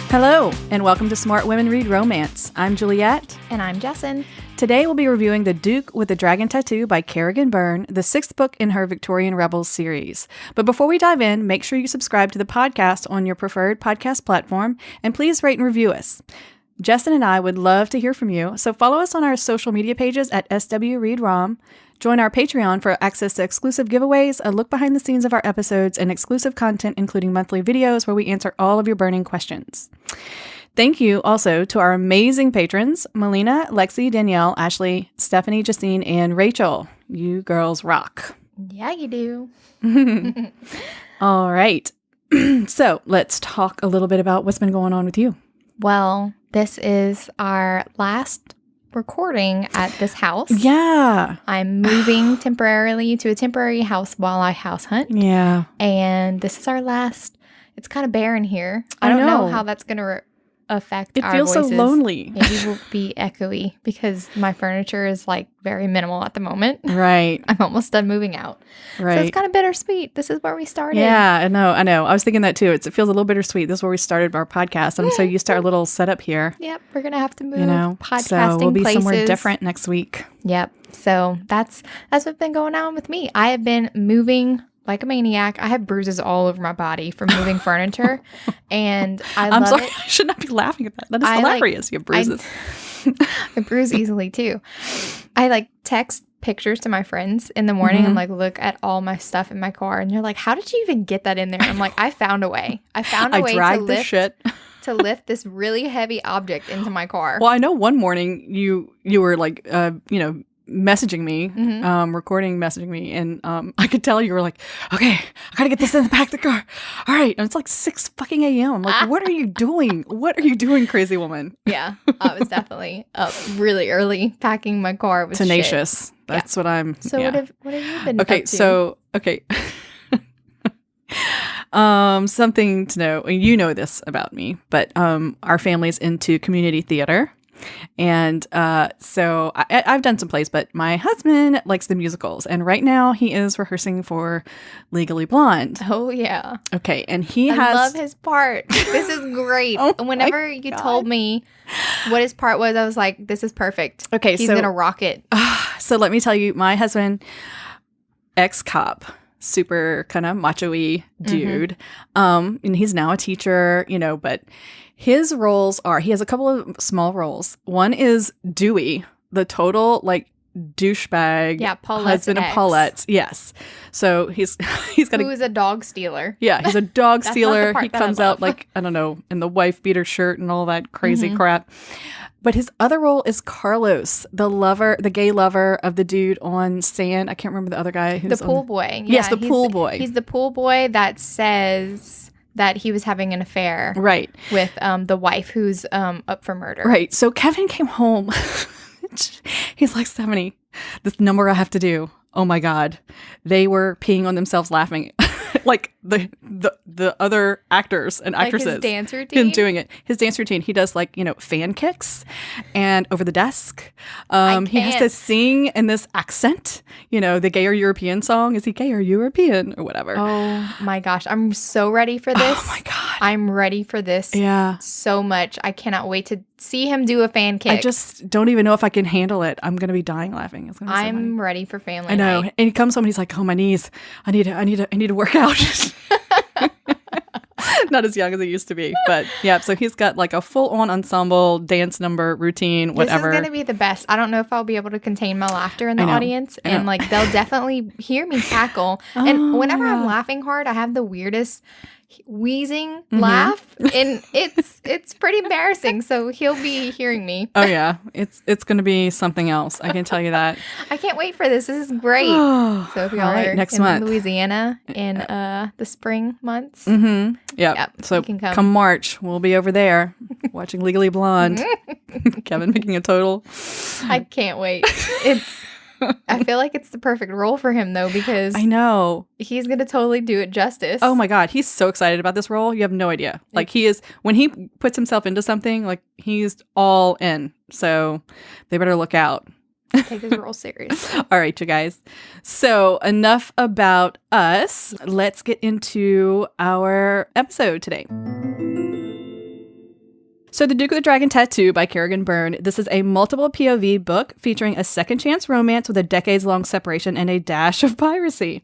Hello, and welcome to Smart Women Read Romance. I'm Juliette. And I'm Jessen. Today we'll be reviewing The Duke with the Dragon Tattoo by Kerrigan Byrne, the 6th book in her Victorian Rebels series. But before we dive in, make sure you subscribe to the podcast on your preferred podcast platform, and please rate and review us. Jessen and I would love to hear from you, so follow us on our social media pages at SWReadRom. Join our Patreon for access to exclusive giveaways, a look behind the scenes of our episodes, and exclusive content, including monthly videos where we answer all of your burning questions. Thank you also to our amazing patrons, Melina, Lexi, Danielle, Ashley, Stephanie, Justine, and Rachel. You girls rock. Yeah, you do. All right. So let's talk a little bit about what's been going on with you. Well, this is our last recording at this house. Yeah. I'm moving temporarily to a temporary house while I house hunt. Yeah. And this is our last. It's kind of barren here. I don't know how that's going to affect our voices. It feels so lonely. Maybe we'll be echoey because my furniture is like very minimal at the moment. Right. I'm almost done moving out. Right. So it's kind of bittersweet. This is where we started. Yeah, I know. I was thinking that too. It feels a little bittersweet. This is where we started our podcast. I'm so used to our little setup here. Yep. We're going to have to move so podcasting we'll be places. somewhere different next week. Yep. So that's what's been going on with me. I have been moving like a maniac. I have bruises all over my body from moving furniture, and I'm sorry. it. I should not be laughing at that. That is hilarious. You have bruises. I bruise easily too. I text pictures to my friends in the morning and look at all my stuff in my car, and they're like, "How did you even get that in there?" I'm like, "I found a way. I found a way to lift this really heavy object into my car." Well, I know one morning you were messaging me, messaging me, and I could tell you were like, okay, I gotta get this in the back of the car. All right. And it's like 6 fucking a.m. I'm like, what are you doing? What are you doing, crazy woman? Yeah. I was definitely up really early packing my car with tenacious. Shit. That's what I'm. So yeah. what have you been okay, up to? So, okay. Something to know, you know this about me, but our family's into community theater. And so I've done some plays, but my husband likes the musicals. And right now he is rehearsing for Legally Blonde. Oh, yeah. Okay. And I love his part. This is great. Whenever you told me what his part was, I was like, this is perfect. Okay. He's going to rock it. So let me tell you, my husband, ex-cop, super kind of macho-y dude. And he's now a teacher, but his roles are, he has a couple of small roles. One is Dewey, the total douchebag husband of Paulette's. Yes. So he's got who is a dog stealer. Yeah, he's a dog stealer. He comes out I don't know, in the wife beater shirt and all that crazy crap. But his other role is Carlos, the gay lover of the dude on Sand. I can't remember the other guy. The pool boy. Yeah, yes, the pool boy. He's the pool boy that says that he was having an affair with the wife who's up for murder. Right. So Kevin came home. He's like, Stephanie, this number I have to do. Oh my God. They were peeing on themselves laughing. Like the other actors and actresses. His dance routine? Doing it. His dance routine. He does fan kicks and over the desk. He has to sing in this accent. The gay or European song. Is he gay or European or whatever? Oh my gosh. I'm so ready for this. Oh my God. I'm ready for this so much. I cannot wait to see him do a fan kick. I just don't even know if I can handle it. I'm going to be dying laughing. It's gonna be I'm ready for family I know. night. And he comes home and he's like, oh, my knees. I need to work out. Not as young as he used to be. But yeah, so he's got a full-on ensemble dance number routine, whatever. This is going to be the best. I don't know if I'll be able to contain my laughter in the audience. And they'll definitely hear me cackle. And whenever I'm laughing hard, I have the weirdest wheezing laugh, and it's pretty embarrassing, so he'll be hearing me. Oh yeah, it's gonna be something else, I can tell you that. I can't wait for this is great. So if y'all are next in month. Louisiana in the spring months, yep. So come March we'll be over there watching Legally Blonde. Kevin making a total. I can't wait. I feel like it's the perfect role for him, though, because I know he's going to totally do it justice. Oh my God. He's so excited about this role. You have no idea. He is, when he puts himself into something, he's all in. So they better look out. Take his role serious. All right, you guys. So enough about us. Let's get into our episode today. So The Duke with the Dragon Tattoo by Kerrigan Byrne. This is a multiple POV book featuring a second chance romance with a decades-long separation and a dash of piracy.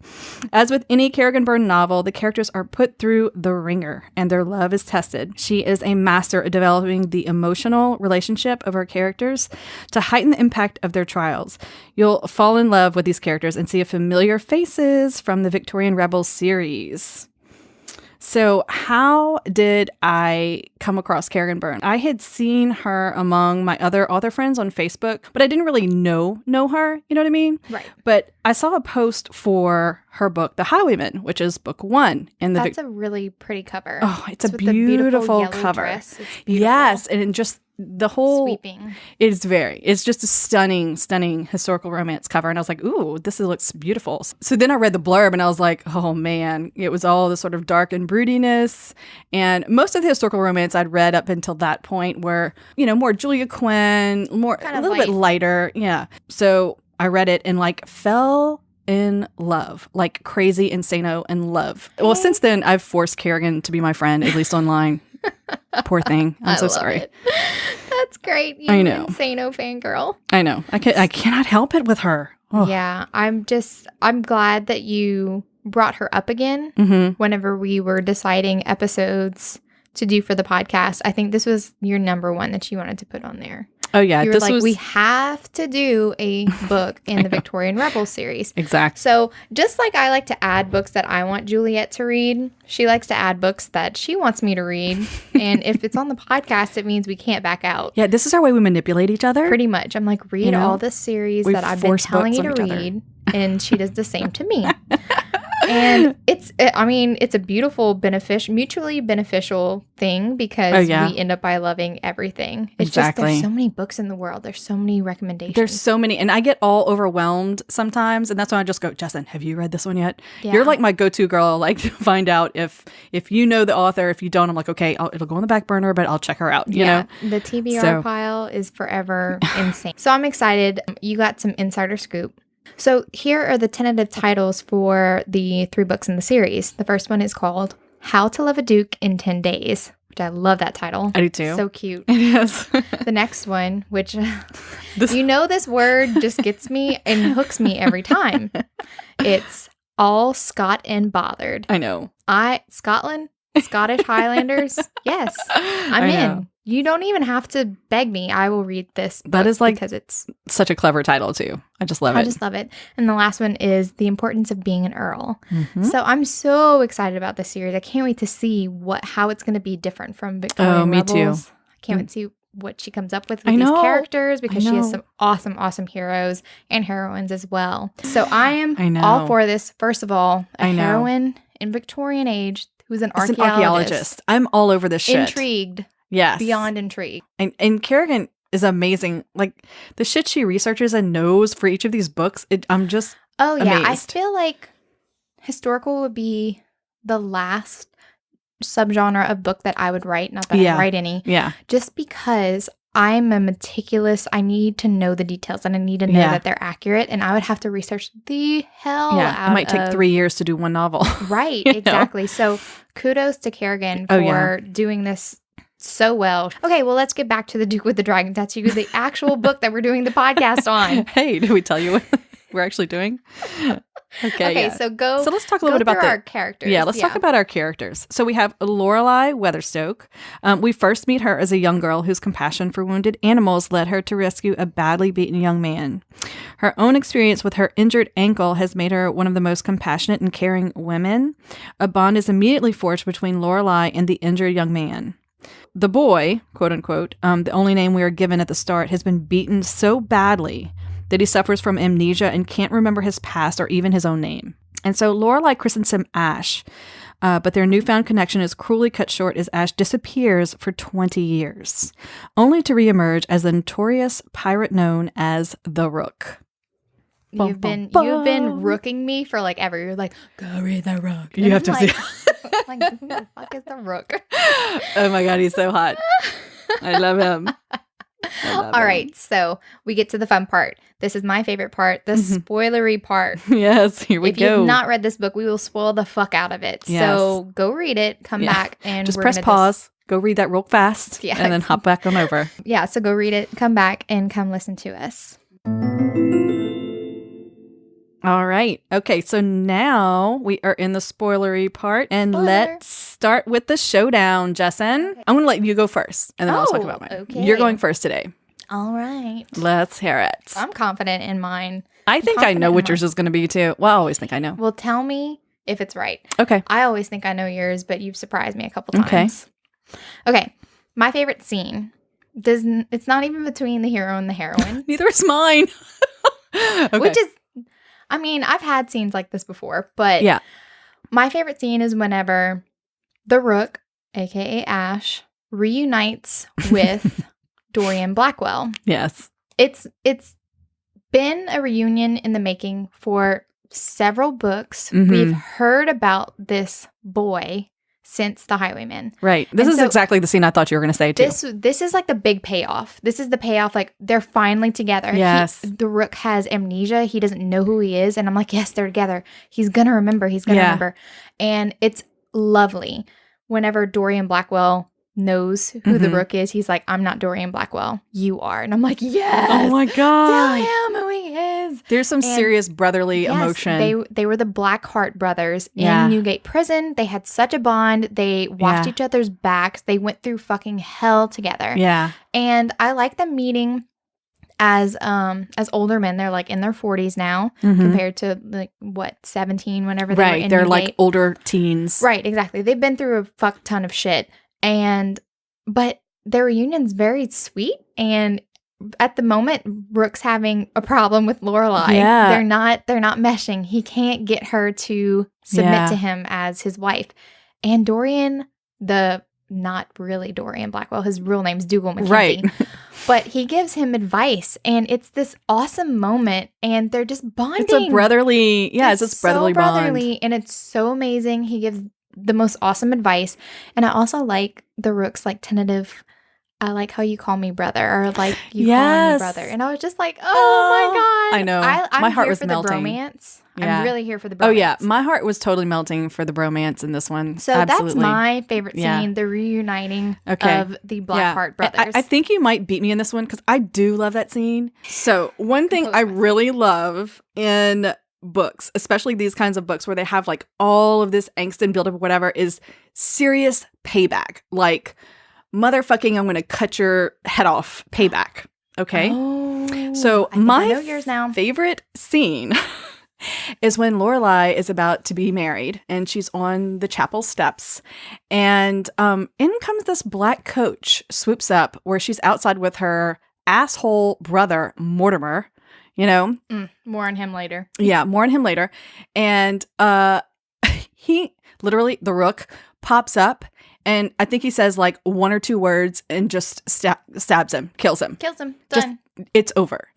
As with any Kerrigan Byrne novel, the characters are put through the ringer and their love is tested. She is a master at developing the emotional relationship of her characters to heighten the impact of their trials. You'll fall in love with these characters and see familiar faces from the Victorian Rebels series. So how did I come across Kerrigan Byrne? I had seen her among my other author friends on Facebook, but I didn't really know her, you know what I mean? Right. But I saw a post for her book, The Highwayman, which is book 1. That's a really pretty cover. Oh, it's a beautiful cover. Dress. It's beautiful. Yes, and just the whole sweeping. It's just a stunning historical romance cover, and I was like, ooh, this looks beautiful. So then I read the blurb and I was like, oh man, it was all the sort of dark and broodiness, and most of the historical romance I'd read up until that point were, more Julia Quinn, a little bit lighter. Yeah. So I read it and fell in love, like crazy, insano in love. Well, since then I've forced Kerrigan to be my friend, at least online. Poor thing. I'm so sorry. It. That's great. You I know. Insano fangirl. I know. I cannot help it with her. Oh. Yeah. I'm glad that you brought her up again whenever we were deciding episodes to do for the podcast. I think this was your number one that you wanted to put on there. Oh, yeah. You were like, we have to do a book in the Victorian Rebels series. Exactly. So just like I like to add books that I want Juliette to read, she likes to add books that she wants me to read. And if it's on the podcast, it means we can't back out. Yeah, this is our way we manipulate each other. Pretty much. I'm like, read all the series that I've been telling you to read. And she does the same to me. And it's a beautiful, mutually beneficial thing because we end up by loving everything. It's just, there's so many books in the world. There's so many recommendations. There's so many. And I get all overwhelmed sometimes. And that's when I just go, Jessen, have you read this one yet? Yeah. You're like my go-to girl, to find out if you know the author. If you don't, I'm like, okay, it'll go on the back burner, but I'll check her out, you know? The TBR pile is forever insane. So I'm excited. You got some insider scoop. So here are the tentative titles for the 3 books in the series. The first one is called How to Love a Duke in 10 Days, which I love that title. I do too. So cute. It is. The next one, which this word just gets me and hooks me every time. It's All Scot and Bothered. I know. Scotland? Scottish Highlanders? Yes. I'm in. You don't even have to beg me. I will read this book. That is because it's such a clever title too. I just love it. I just love it. And the last one is The Importance of Being an Earl. So I'm so excited about this series. I can't wait to see how it's going to be different from Victorian Rebels. Me too. I can't wait to see what she comes up with these characters because she has some awesome heroes and heroines as well. So I am all for this. First of all, a heroine in Victorian age who's an archaeologist. I'm all over this shit. Intrigued. Yes. Beyond intrigue. And Kerrigan is amazing. Like the shit she researches and knows for each of these books, I'm just amazed. I feel like historical would be the last subgenre of book that I would write. Not that I write any. Yeah. Just because I'm a meticulous, I need to know the details and I need to know that they're accurate. And I would have to research the hell out of it might take 3 years to do one novel. Right. Exactly. So kudos to Kerrigan for doing this so well. Okay, well, let's get back to The Duke with the Dragon Tattoo, the actual book that we're doing the podcast on. Hey, did we tell you what we're actually doing? Okay, so let's talk a little bit about our characters. Yeah, let's talk about our characters. So we have Lorelei Weatherstoke. We first meet her as a young girl whose compassion for wounded animals led her to rescue a badly beaten young man. Her own experience with her injured ankle has made her one of the most compassionate and caring women. A bond is immediately forged between Lorelei and the injured young man. The boy, quote unquote, the only name we are given at the start, has been beaten so badly that he suffers from amnesia and can't remember his past or even his own name. And so Lorelei christens him Ash, but their newfound connection is cruelly cut short as Ash disappears for 20 years, only to reemerge as the notorious pirate known as the Rook. You've been rooking me for ever. You're like, go read the Rook. You have to see. Like, who the fuck is the Rook? Oh my God, he's so hot. I love him. All right, so we get to the fun part. This is my favorite part, the spoilery part. Yes, here we go. If you've not read this book, we will spoil the fuck out of it. Yes. So go read it, come back, and just press pause. go read that real fast Yeah. and then hop back on over. Yeah, so go read it, come back, and come listen to us. All right. Okay, so now we are in the spoilery part, and Spoiler. let's start with the showdown, Jessen. Okay. I'm going to let you go first, and then I'll talk Oh, about mine. okay. You're going first today. All right. Let's hear it. I'm confident in mine. I think I know what yours is going to be, too. Well, I always think I know. Well, tell me if it's right. Okay. I always think I know yours, but you've surprised me a couple times. Okay. My favorite scene. It's not even between the hero and the heroine. Neither is mine. Okay. Which is, I mean, I've had scenes like this before, but yeah. My favorite scene is whenever the Rook, aka Ash, reunites with Dorian Blackwell. Yes. It's been a reunion in the making for several books. Mhm. We've heard about this boy since The Highwaymen. Right. This And is so exactly the scene I thought you were going to say, too. This is like the big payoff. This is the payoff. Like, they're finally together. Yes. The Rook has amnesia. He doesn't know who he is. And I'm like, yes, they're together. He's going to remember. He's going to remember. And it's lovely. Whenever Dorian Blackwell knows who the Rook is, he's like, I'm not Dorian Blackwell. You are. And I'm like, yes. Oh, my God. Tell him who he is. There's some serious brotherly emotion. They were the Blackheart brothers Yeah. in Newgate Prison. They had such a bond. They watched each other's backs. They went through fucking hell together. Yeah. And I like them meeting as older men. They're like in their 40s now compared to like 17 whenever they were in They're Newgate. like older teens. Right, exactly. They've been through a fuck ton of shit. But their reunion's very sweet, and at the moment, Rook's having a problem with Lorelai. Yeah. They're not meshing. He can't get her to submit to him as his wife. And Dorian, not really Dorian Blackwell, his real name's Dougal McKenzie. Right. But he gives him advice, and it's this awesome moment, and they're just bonding. It's a brotherly, it's this brotherly so brotherly bond. and it's so amazing. He gives the most awesome advice. And I also like the Rook's like tentative, I like how you call me brother, or like you call me brother. And I was just like, oh my God. I know. I'm My heart here was for melting. The bromance. Yeah. I'm really here for the bromance. Oh, yeah. My heart was totally melting for the bromance in this one. So Absolutely. that's my favorite scene, Yeah. the reuniting Okay. of the Blackheart brothers. I think you might beat me in this one because I do love that scene. So one thing I really love in books, especially these kinds of books where they have like all of this angst and buildup or whatever, is serious payback. Like, motherfucking, I'm going to cut your head off payback. Okay? Oh, So I think my I know yours now. favorite scene is when Lorelai is about to be married and she's on the chapel steps, and in comes this black coach, swoops up where she's outside with her asshole brother Mortimer, you know. More on him later. Yeah, more on him later. And he literally, the Rook, pops up, and I think he says like one or two words and just stabs him, kills him. Kills him. Just, Done. it's over.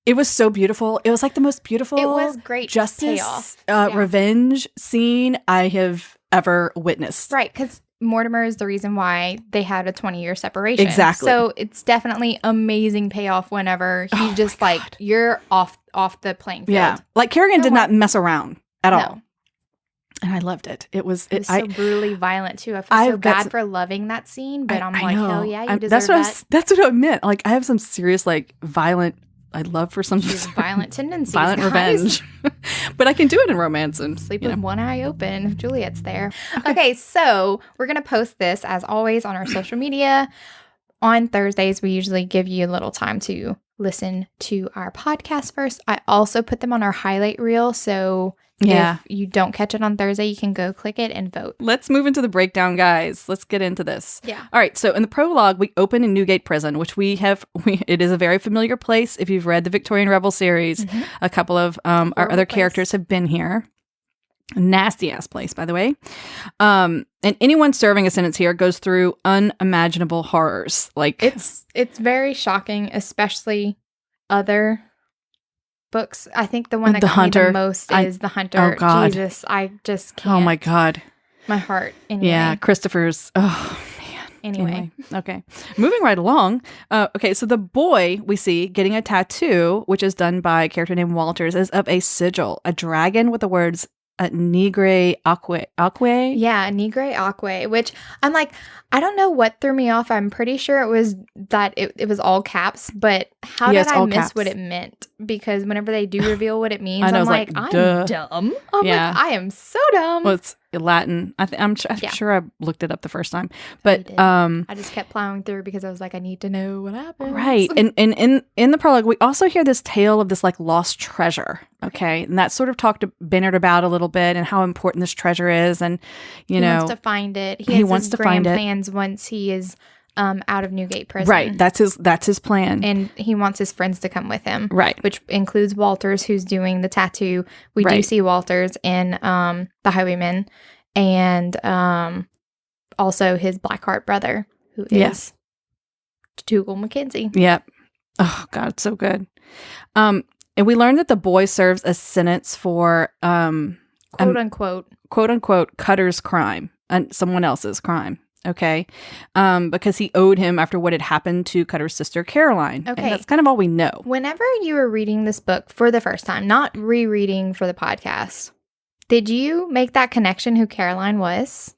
It was so beautiful. It was like the most beautiful It was great justice, payoff. revenge scene I have ever witnessed. Right, because Mortimer is the reason why they had a 20-year separation. Exactly. So it's definitely amazing payoff whenever he just like, you're off the playing field. Yeah. Like Kerrigan did not mess around at all. No. And I loved it. It was so brutally violent too. I feel so bad for loving that scene, but I'm like, hell yeah, you deserve that. That's what I meant. Like, I have some serious, like, violent, I'd love for some violent tendencies. violent guys. revenge. But I can do it in romance and Sleep with one eye open if Juliet's there. Okay, so we're going to post this, as always, on our social media. On Thursdays, we usually give you a little time to listen to our podcast first. I also put them on our highlight reel, so if you don't catch it on Thursday, you can go click it and vote. Let's move into the breakdown, guys. Let's get into this. Yeah. All right. So in the prologue, we open in Newgate Prison, which it is a very familiar place. If you've read the Victorian Rebels series, a couple of our other characters have been here. Nasty ass place, by the way. And anyone serving a sentence here goes through unimaginable horrors. Like, it's very shocking, especially other books. I think the one that got me the most is The Hunter. Oh, God. Jesus, I just can't. Oh, my God. My heart. Anyway. Yeah, Christopher's. Oh, man. Anyway. Okay. Moving right along. Okay, so the boy we see getting a tattoo, which is done by a character named Walters, is of a sigil, a dragon with the words Nigre Aquae. Yeah, Nigre Aquae, which I'm like, I don't know what threw me off. I'm pretty sure it was that it was all caps, but how did I miss what it meant? Because whenever they do reveal what it means, I'm like, I'm dumb. I'm like, I am so dumb. Well, it's Latin. I'm sure I looked it up the first time, but I just kept plowing through because I was like, I need to know what happened. Right, and in the prologue, we also hear this tale of this like lost treasure. Okay, and that sort of talked to Bennett about a little bit and how important this treasure is, and he wants to find it. He wants to find it. Plans once he is out of Newgate Prison. Right, that's his plan, and he wants his friends to come with him. Right, which includes Walters, who's doing the tattoo. We do see Walters in the Highwaymen, and also his Blackheart brother, who is Dougal Mackenzie. Yep. Oh God, so good. And we learned that the boy serves a sentence for quote unquote Cutter's crime and someone else's crime. Okay, because he owed him after what had happened to Cutter's sister Caroline. Okay, and that's kind of all we know. Whenever you were reading this book for the first time, not rereading for the podcast, did you make that connection who Caroline was,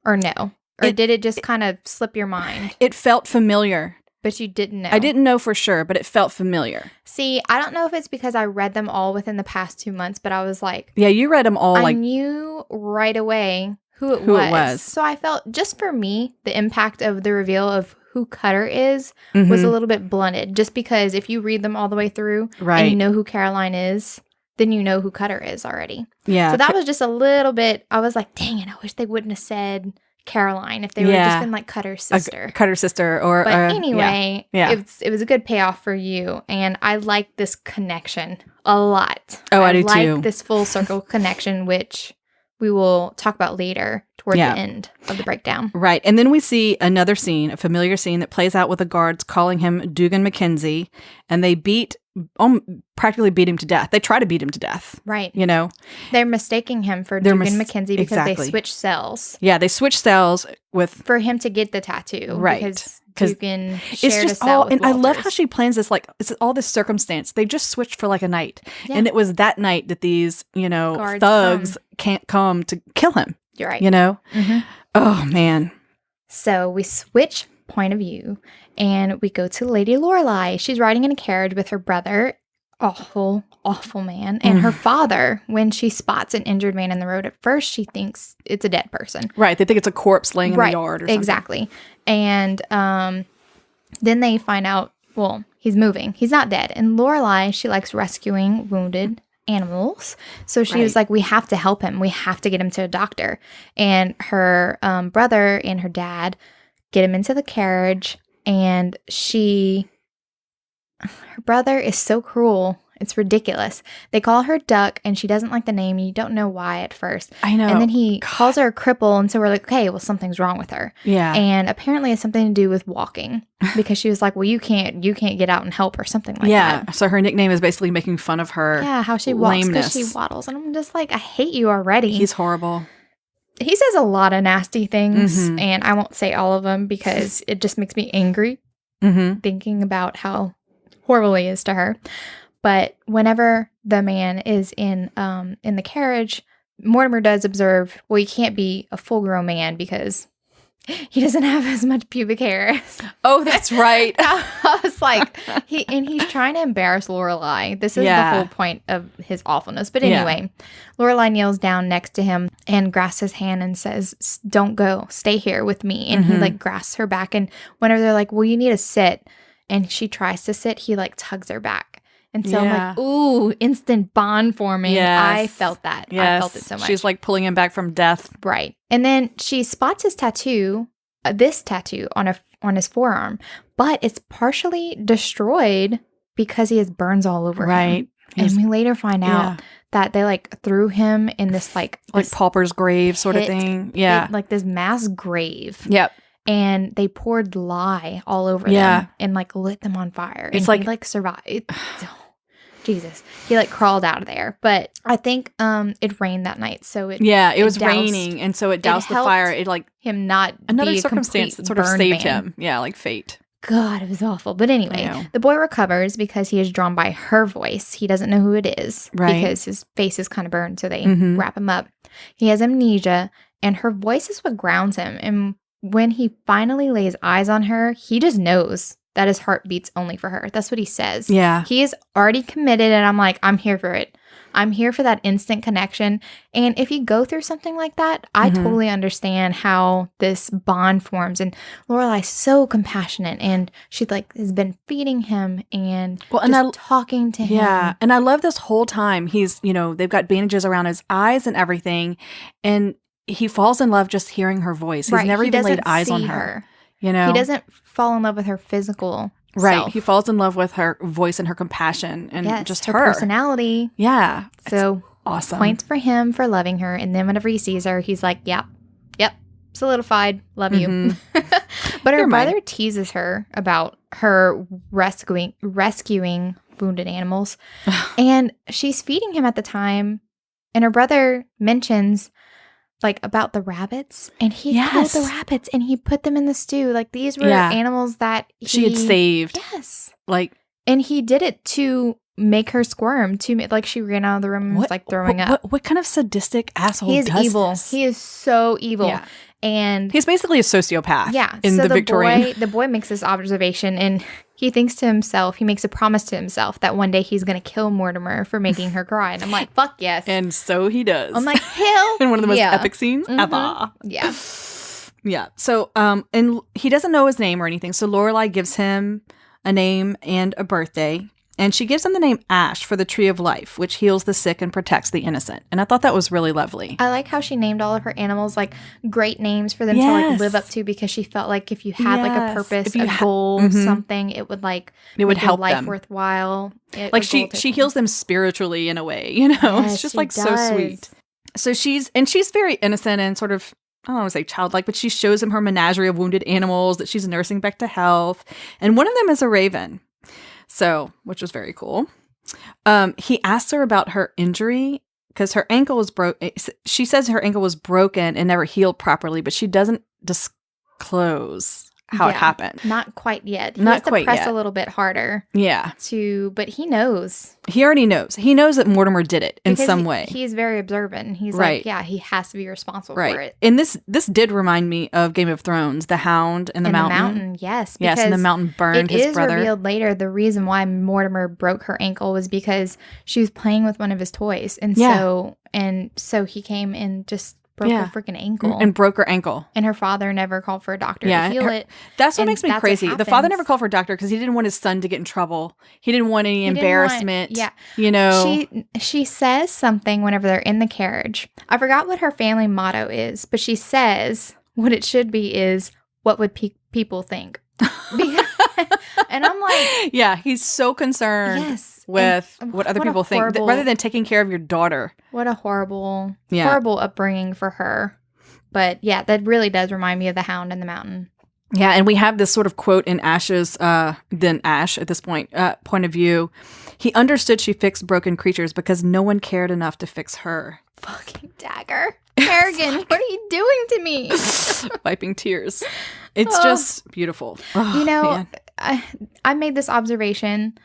or no, or did it just kind of slip your mind? It felt familiar. But you didn't know. I didn't know for sure, but it felt familiar. See, I don't know if it's because I read them all within the past 2 months, but I was like... Yeah, you read them all I knew right away who it was. So I felt, just for me, the impact of the reveal of who Cutter is was a little bit blunted. Just because if you read them all the way through and you know who Caroline is, then you know who Cutter is already. Yeah. So that was just a little bit... I was like, dang it, I wish they wouldn't have said... Caroline, if they would have just been like Cutter's sister. Cutter's sister, or... But anyway, it was a good payoff for you, and I like this connection a lot. Oh, I do too. I like this full circle connection, which we will talk about later toward the end of the breakdown. Right, and then we see another scene, a familiar scene that plays out with the guards calling him Dugan Mackenzie, and they practically beat him to death. They try to beat him to death. Right. You know? They're mistaking him for Dugan Mackenzie because they switched cells. Yeah, they switched cells for him to get the tattoo. Right. Because Dugan shared a cell with and Walters. I love how she plans this, like, it's all this circumstance. They just switched for like a night. Yeah. And it was that night that these, guards thugs can't come to kill him. You're right. Mm-hmm. Oh, man. So we switch point of view and we go to Lady Lorelai. She's riding in a carriage with her brother, awful man, and her father. When she spots an injured man in the road, at first she thinks it's a dead person. Right. They think it's a corpse laying in the yard or something. Exactly. And then they find out, well, he's moving. He's not dead. And Lorelai, she likes rescuing wounded animals. So she was like, we have to help him. We have to get him to a doctor. And her brother and her dad get him into the carriage, and her brother is so cruel. It's ridiculous. They call her Duck, and she doesn't like the name. You don't know why at first. I know. And then he calls her a cripple, and so we're like, okay, well, something's wrong with her. Yeah. And apparently it's something to do with walking, because she was like, well, you can't get out and help or something like that. Yeah. So her nickname is basically making fun of her. Yeah, how she walks because she waddles. And I'm just like, I hate you already. He's horrible. He says a lot of nasty things, and I won't say all of them because it just makes me angry thinking about how horrible he is to her. But whenever the man is in the carriage, Mortimer does observe, well, he can't be a full-grown man because he doesn't have as much pubic hair. Oh, that's right. I was like, he's trying to embarrass Lorelai. This is the whole point of his awfulness. But anyway, Lorelai kneels down next to him and grasps his hand and says, don't go, stay here with me. And he like grasps her back. And whenever they're like, well, you need to sit, and she tries to sit, he like tugs her back. And so I'm like, ooh, instant bond forming. Yes. I felt that. Yes. I felt it so much. She's like pulling him back from death. Right. And then she spots his tattoo, this tattoo on his forearm, but it's partially destroyed because he has burns all over him. And we later find out that they like threw him in this like pauper's grave sort of thing. Yeah. Like this mass grave. Yep. And they poured lye all over them and like lit them on fire. It's and he survived. Jesus. He like crawled out of there. But I think it rained that night. So it was raining, and so it doused the fire. It like him not another be circumstance that sort of saved him. Yeah, like fate. God, it was awful. But anyway, the boy recovers because he is drawn by her voice. He doesn't know who it is because his face is kind of burned, so they wrap him up. He has amnesia, and her voice is what grounds him. And when he finally lays eyes on her, he just knows that his heart beats only for her. That's what he says. Yeah. He is already committed, and I'm like, I'm here for it. I'm here for that instant connection. And if you go through something like that, I totally understand how this bond forms. And Lorelai's so compassionate, and she like has been feeding him and talking to him. Yeah. And I love this whole time. He's, they've got bandages around his eyes and everything. And he falls in love just hearing her voice. He's never even laid eyes on her. He doesn't fall in love with her physical self. He falls in love with her voice and her compassion and just her personality. Yeah. So awesome. Points for him for loving her. And then whenever he sees her, he's like, yep, solidified. Love you. But her brother teases her about her rescuing wounded animals. And she's feeding him at the time. And her brother mentions like about the rabbits, and he killed the rabbits and he put them in the stew. Like these were animals that she had saved. Yes. Like, and he did it to make her squirm, like she ran out of the room and was like throwing up. What kind of sadistic asshole He is does evil. this? He is so evil. Yeah. And he's basically a sociopath. Yeah. In so the Victorian. The boy makes this observation, and he thinks to himself, he makes a promise to himself that one day he's going to kill Mortimer for making her cry. And I'm like, fuck yes. And so he does. I'm like, hell in one of the most epic scenes ever. Yeah. Yeah. So, and he doesn't know his name or anything. So Lorelai gives him a name and a birthday. And she gives him the name Ash for the Tree of Life, which heals the sick and protects the innocent. And I thought that was really lovely. I like how she named all of her animals like great names for them to like live up to, because she felt like if you had like a purpose, a goal, something, it would like it would help life them. Worthwhile. Like she heals them spiritually in a way, Yes, it's just like so sweet. So she's very innocent and sort of, I don't want to say childlike, but she shows him her menagerie of wounded animals that she's nursing back to health. And one of them is a raven. So, which was very cool. He asks her about her injury because her ankle was broken. She says her ankle was broken and never healed properly, but she doesn't disclose how it happened. Not quite yet. He has to press a little bit harder. Yeah. But he knows. He already knows. He knows that Mortimer did it in some way. He's very observant. He's like, he has to be responsible for it. And this did remind me of Game of Thrones, the Hound and the Mountain. Yes. Yes, and the Mountain burned his brother. It is revealed later the reason why Mortimer broke her ankle was because she was playing with one of his toys. And so he came and just broke her freaking ankle. And broke her ankle. And her father never called for a doctor to heal it. That's what makes me crazy. The father never called for a doctor because he didn't want his son to get in trouble. He didn't want any embarrassment. She says something whenever they're in the carriage. I forgot what her family motto is, but she says what it should be is, what would people think? And I'm like... Yeah, he's so concerned with what other people think rather than taking care of your daughter. What a horrible upbringing for her. But yeah, that really does remind me of the Hound and the Mountain. Yeah, and we have this sort of quote in Ash's, then Ash at this point of view. He understood she fixed broken creatures because no one cared enough to fix her. Fucking dagger. Kerrigan, what are you doing to me? Wiping tears. It's just beautiful. Oh, I made this observation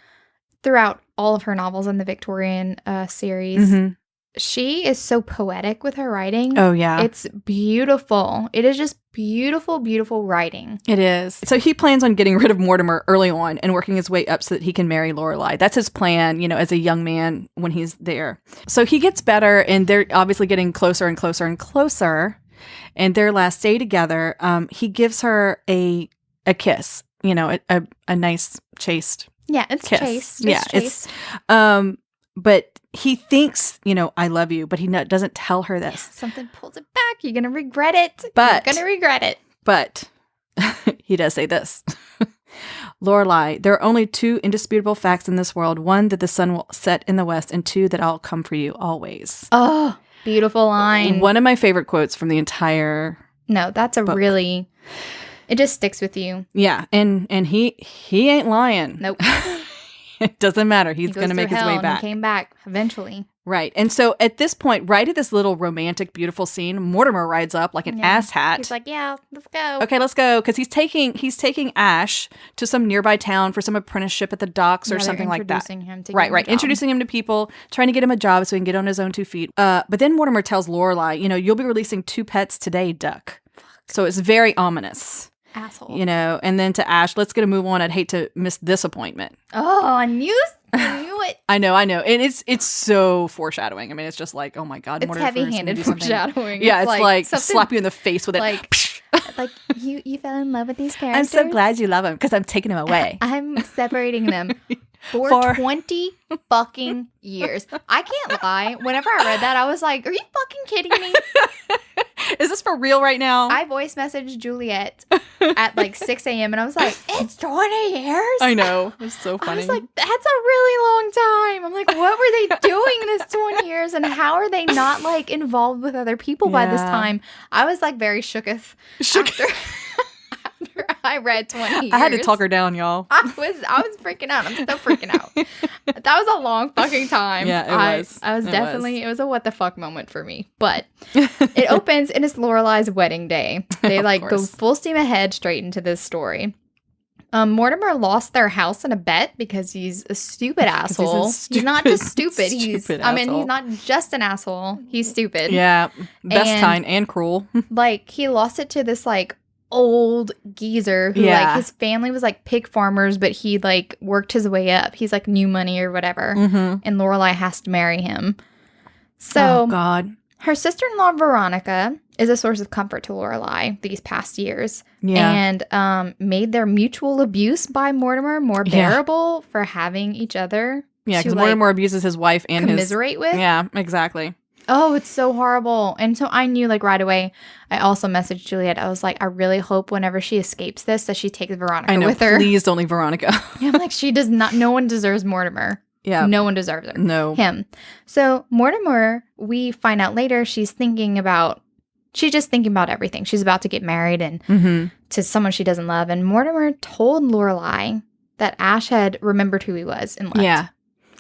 throughout all of her novels in the Victorian series. Mm-hmm. She is so poetic with her writing. Oh, yeah. It's beautiful. It is just beautiful, beautiful writing. It is. So he plans on getting rid of Mortimer early on and working his way up so that he can marry Lorelai. That's his plan, as a young man when he's there. So he gets better, and they're obviously getting closer and closer and closer. And their last day together, he gives her a kiss, a nice chaste it's kiss. Chaste. It's chaste. But he thinks, I love you, but he doesn't tell her this. Something pulls it back. You're going to regret it. But he does say this. Lorelai, there are only two indisputable facts in this world. One, that the sun will set in the west, and two, that I'll come for you always. Oh, beautiful line. One of my favorite quotes from the entire that's a book. Really, it just sticks with you. Yeah, and he ain't lying. Nope. It doesn't matter. He's going to make his way back. And he came back eventually. Right. And so at this point, right at this little romantic, beautiful scene, Mortimer rides up like an asshat. He's like, yeah, let's go. Okay, let's go. Because he's taking Ash to some nearby town for some apprenticeship at the docks or something like that. Introducing him to Right. Introducing him to people, trying to get him a job so he can get on his own 2 feet. But then Mortimer tells Lorelai, you'll be releasing 2 pets today, Duck. So it's very ominous. Asshole. And then to Ash, let's get a move on. I'd hate to miss this appointment. Oh, I knew it. I know. And it's so foreshadowing. I mean, it's just like, oh my God. It's heavy-handed foreshadowing. Yeah, it's like slap you in the face with it. Like you fell in love with these characters. I'm so glad you love them because I'm taking them away. I'm separating them for 20 fucking years. I can't lie. Whenever I read that, I was like, are you fucking kidding me? Is this for real right now? I voice messaged Juliette at like 6 a.m. and I was like, it's 20 years? I know. It was so funny. I was like, that's a really long time. I'm like, what were they doing this 20 years? And how are they not like involved with other people by this time? I was like very shooketh after I read 20 years. I had to talk her down, y'all. I was freaking out. I'm still freaking out. That was a long fucking time. Yeah, it was. I was definitely, it was a what the fuck moment for me. But it opens and it's Lorelai's wedding day. They go full steam ahead straight into this story. Mortimer lost their house in a bet because he's a stupid asshole. He's not just stupid. He's not just an asshole. He's stupid. Yeah. Best kind and cruel. He lost it to this old geezer who his family was pig farmers, but he worked his way up. He's new money or whatever. Mm-hmm. And Lorelai has to marry him. So oh God. Her sister-in-law Veronica is a source of comfort to Lorelai these past years. Yeah. And made their mutual abuse by Mortimer more bearable for having each other. Yeah, because Mortimer abuses his wife and commiserate with. Yeah, exactly. Oh, it's so horrible. And so I knew right away. I also messaged Juliette. I was like, I really hope whenever she escapes this that she takes Veronica with her. Please don't leave Veronica. I'm like, she does not. No one deserves Mortimer. Yeah. No one deserves her. No. Him. So Mortimer, we find out later, she's just thinking about everything. She's about to get married and to someone she doesn't love. And Mortimer told Lorelai that Ash had remembered who he was and left. Yeah.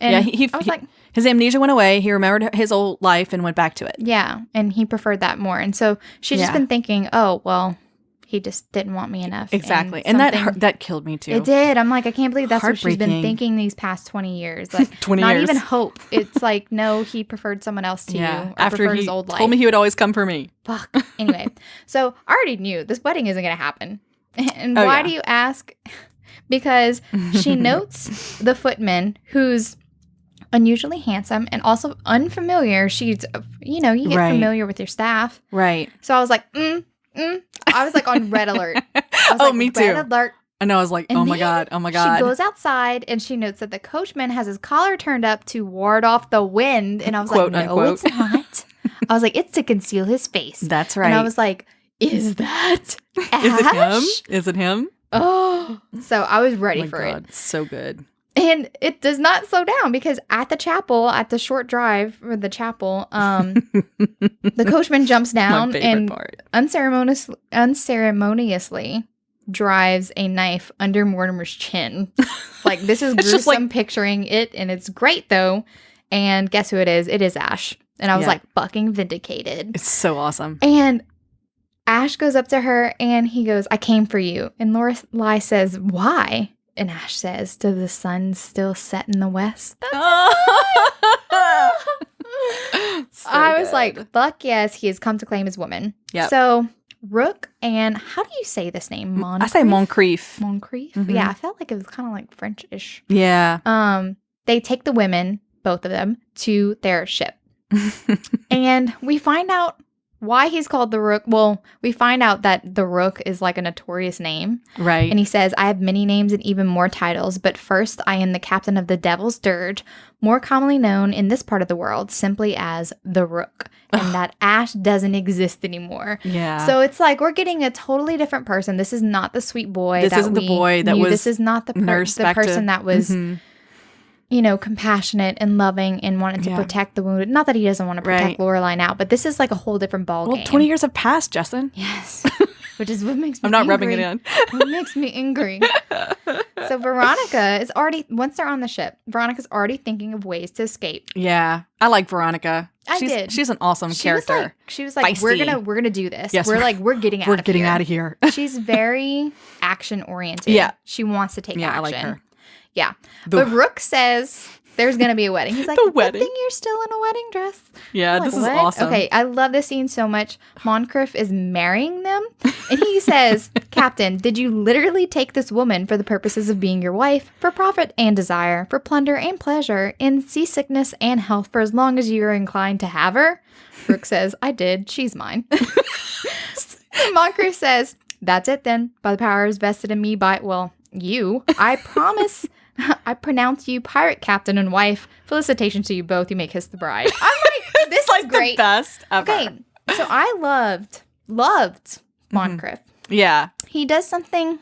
And I was like, his amnesia went away. He remembered his old life and went back to it. Yeah. And he preferred that more. And so she's just been thinking, oh, well, he just didn't want me enough. Exactly. And that killed me too. It did. I'm like, I can't believe that's what she's been thinking these past 20 years. 20 not years. Even hope. It's no, he preferred someone else to you. After his old life. Told me he would always come for me. Fuck. Anyway. So I already knew this wedding isn't going to happen. And why do you ask? Because she notes the footman who's unusually handsome and also unfamiliar. She's, you get familiar with your staff. Right. So I was like, I was on red alert. Me too. Red alert. And I was like, oh my God. She goes outside and she notes that the coachman has his collar turned up to ward off the wind. And I was Quote, no, unquote. It's not. I was like, it's to conceal his face. That's right. And I was like, is that Ash? Is it him? Oh. So I was ready for God, it. So good. And it does not slow down because at the chapel, at the short drive for the chapel, the coachman jumps down and unceremoniously drives a knife under Mortimer's chin. This is gruesome picturing it, and it's great though. And guess who it is? It is Ash. And I was fucking vindicated. It's so awesome. And Ash goes up to her and he goes, I came for you. And Lorelai says, why? And Ash says, does the sun still set in the west? I was like, fuck yes, he has come to claim his woman. Yep. So Rook and, how do you say this name? Moncrief? I say Moncrief. Moncrief? Mm-hmm. Yeah, I felt like it was kind of French-ish. Yeah. They take the women, both of them, to their ship. And we find out why he's called the Rook. Well, we find out that the Rook is a notorious name. Right. And he says, I have many names and even more titles, but first I am the captain of the Devil's Dirge, more commonly known in this part of the world simply as the Rook. And that Ash doesn't exist anymore. Yeah. So it's we're getting a totally different person. This is not the sweet boy. This isn't the boy that was This is not the person that was... compassionate and loving and wanted to protect the wounded. Not that he doesn't want to protect Lorelai now, but this is a whole different ballgame. Well, 20 years have passed, Jessen. Yes. Which is what makes me I'm not angry. rubbing it in. What makes me angry. So Veronica is already, once they're on the ship, Veronica's already thinking of ways to escape. Yeah. I like Veronica. I did. She's an awesome character. She was like, Feisty. we're gonna do this. Yes, we're getting out of here. We're getting out of here. She's very action oriented. Yeah. She wants to take action. I like her. Yeah. But Rook says there's going to be a wedding. He's like, the wedding. Good thing you're still in a wedding dress. Yeah, this is awesome. Okay, I love this scene so much. Moncrief is marrying them. And he says, Captain, did you literally take this woman for the purposes of being your wife, for profit and desire, for plunder and pleasure, in seasickness and health, for as long as you are inclined to have her? Rook says, I did. She's mine. Moncrief says, that's it then. By the powers vested in me by, well, you, I promise... I pronounce you pirate captain and wife. Felicitations to you both. You may kiss the bride. I'm like, this is great. The best ever. Okay, so I loved Moncrief. Yeah. He does something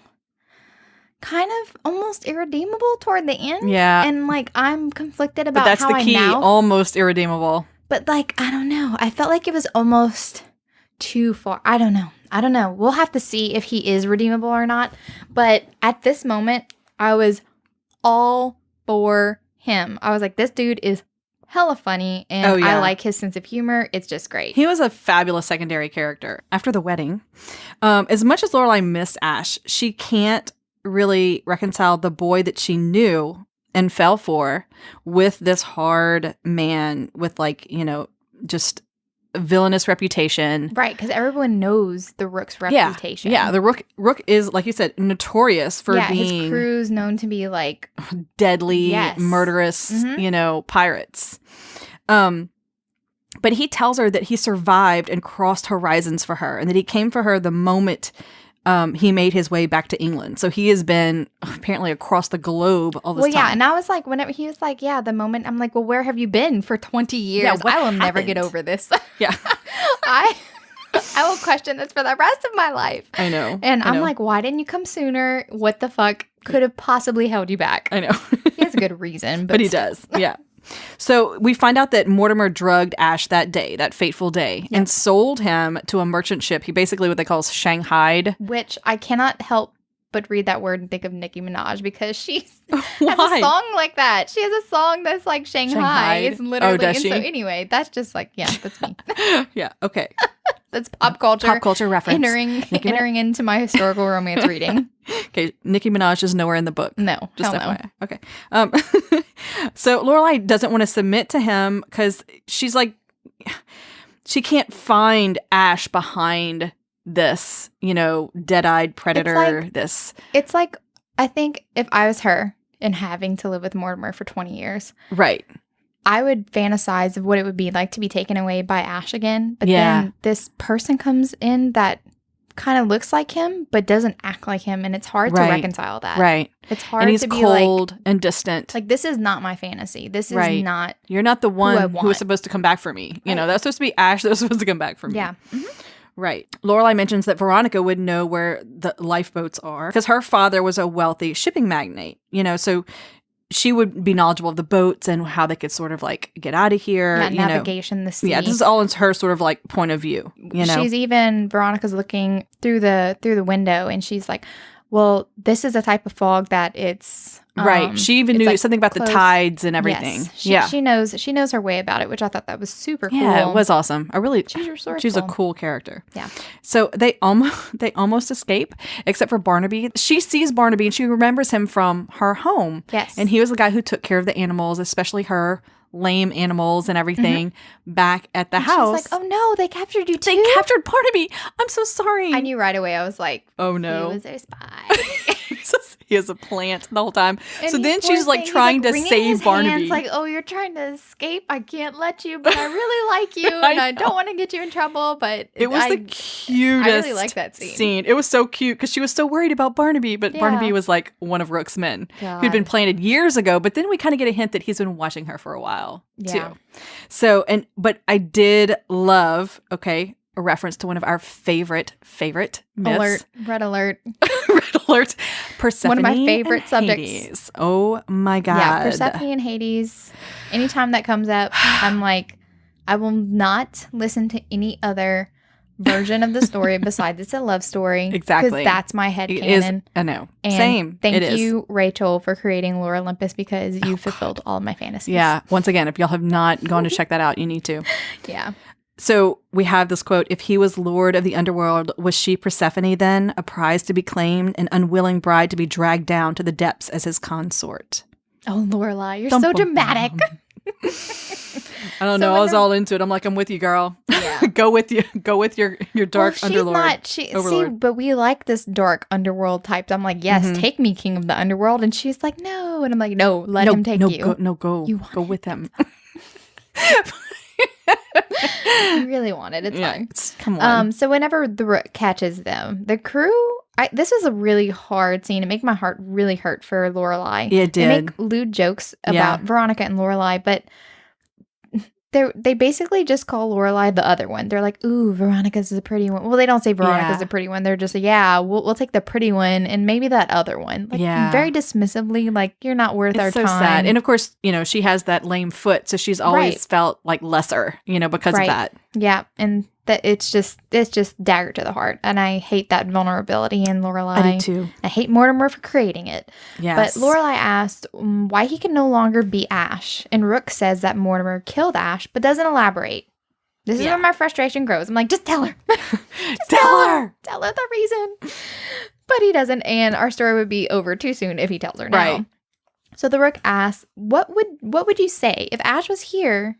kind of almost irredeemable toward the end. Yeah. And like I'm conflicted about but that's how the key. I now. Almost irredeemable. But like I don't know. I felt like it was almost too far. I don't know. We'll have to see if he is redeemable or not. But at this moment, I was all for him. I was like, this dude is hella funny, and I like his sense of humor. It's just great. He was a fabulous secondary character. After the wedding, as much as Lorelai missed Ash, she can't really reconcile the boy that she knew and fell for with this hard man with just villainous reputation. Right, because everyone knows the Rook's reputation. Yeah, the Rook is, like you said, notorious for being... his crew's known to be like... deadly, murderous, pirates. But he tells her that he survived and crossed horizons for her, and that he came for her the moment he made his way back to England. So he has been apparently across the globe all this time. Well, yeah, and I was like, whenever he was like, yeah, the moment, I'm like, well, where have you been for 20 years? Yeah, I will never get over this. Yeah. I will question this for the rest of my life. I know. And I'm like, why didn't you come sooner? What the fuck could have possibly held you back? I know. He has a good reason. But he does. Yeah. So we find out that Mortimer drugged Ash that day, that fateful day, and sold him to a merchant ship. He basically what they call Shanghaied. Which I cannot help but read that word and think of Nicki Minaj because she has Why? a song like that. She has a song that's like Shanghai. It's literally. Oh, does she? So anyway, that's just like, yeah, that's me. Yeah. Okay. That's pop culture. Pop culture reference. Entering into my historical romance reading. Okay. Nicki Minaj is nowhere in the book. No. Just hell FYI. Okay. So Lorelai doesn't want to submit to him because she's like, she can't find Ash behind this, dead-eyed predator. It's like, I think if I was her and having to live with Mortimer for 20 years. Right. I would fantasize of what it would be like to be taken away by Ash again. But then this person comes in that kind of looks like him, but doesn't act like him. And it's hard to reconcile that. Right. It's hard and he's to be cold and distant. Like, this is not my fantasy. This is not. You're not the one who was supposed to come back for me. You know, that's supposed to be Ash that was supposed to come back for me. Yeah. Mm-hmm. Right. Lorelai mentions that Veronica would know where the lifeboats are because her father was a wealthy shipping magnate, so she would be knowledgeable of the boats and how they could sort of like get out of here. Yeah, navigation, the sea. Yeah, this is all in her sort of like point of view. Veronica's looking through the window and she's like, well, this is a type of fog that it's right. She even knew something about the tides and everything. Yes. She knows her way about it, which I thought that was super cool. Yeah, it was awesome. She's resourceful. She's a cool character. Yeah. So they almost escape, except for Barnaby. She sees Barnaby and she remembers him from her home. Yes. And he was the guy who took care of the animals, especially her lame animals and everything back at the house. She's like, oh no, they captured you too? They captured Barnaby. I'm so sorry. I knew right away. I was like, oh no. He was their spy. He has a plant the whole time. And so then she's like trying to save Barnaby. It's like, oh, you're trying to escape. I can't let you, but I really like you. And I don't want to get you in trouble. But it was the cutest I really like that scene. It was so cute because she was so worried about Barnaby. But Barnaby was like one of Rook's men who'd been planted years ago. But then we kind of get a hint that he's been watching her for a while too. So, but I did love, a reference to one of our favorite myths. Red alert. Red alert. Persephone. One of my favorite and subjects. Hades. Oh my God. Yeah, Persephone and Hades. Anytime that comes up, I'm like, I will not listen to any other version of the story besides it's a love story. Exactly. Because that's my headcanon. I know. And Same. Thank you, Rachel, for creating Lore Olympus because you fulfilled all of my fantasies. Yeah. Once again, if y'all have not gone to check that out, you need to. Yeah. So we have this quote, if he was lord of the underworld, was she Persephone then, a prize to be claimed, an unwilling bride to be dragged down to the depths as his consort? Oh, Lorelai, you're so dramatic. I don't know. I was all into it. I'm like, I'm with you, girl. Yeah. Go with your dark underlord. See, but we like this dark underworld type. I'm like, yes, take me, king of the underworld. And she's like, no. And I'm like, no, let him take you. Go with him. You really want it. It's fine. Come on. So whenever the Rook catches them, the crew, this was a really hard scene. It made my heart really hurt for Lorelai. It did. They make lewd jokes about Veronica and Lorelai, but they basically just call Lorelai the other one. They're like, ooh, Veronica's the pretty one. Well, they don't say Veronica's the pretty one. They're just like, yeah, we'll take the pretty one and maybe that other one. Like, very dismissively, like, you're not worth our time. Sad. And of course, she has that lame foot, so she's always felt like lesser, because of that. Yeah, and that it's just dagger to the heart. And I hate that vulnerability in Lorelai. I do too. I hate Mortimer for creating it. Yes. But Lorelai asked why he can no longer be Ash. And Rook says that Mortimer killed Ash, but doesn't elaborate. This is where my frustration grows. I'm like, just tell her. Tell her. Tell her the reason. But he doesn't. And our story would be over too soon if he tells her now. Right. So the Rook asks, what would you say if Ash was here?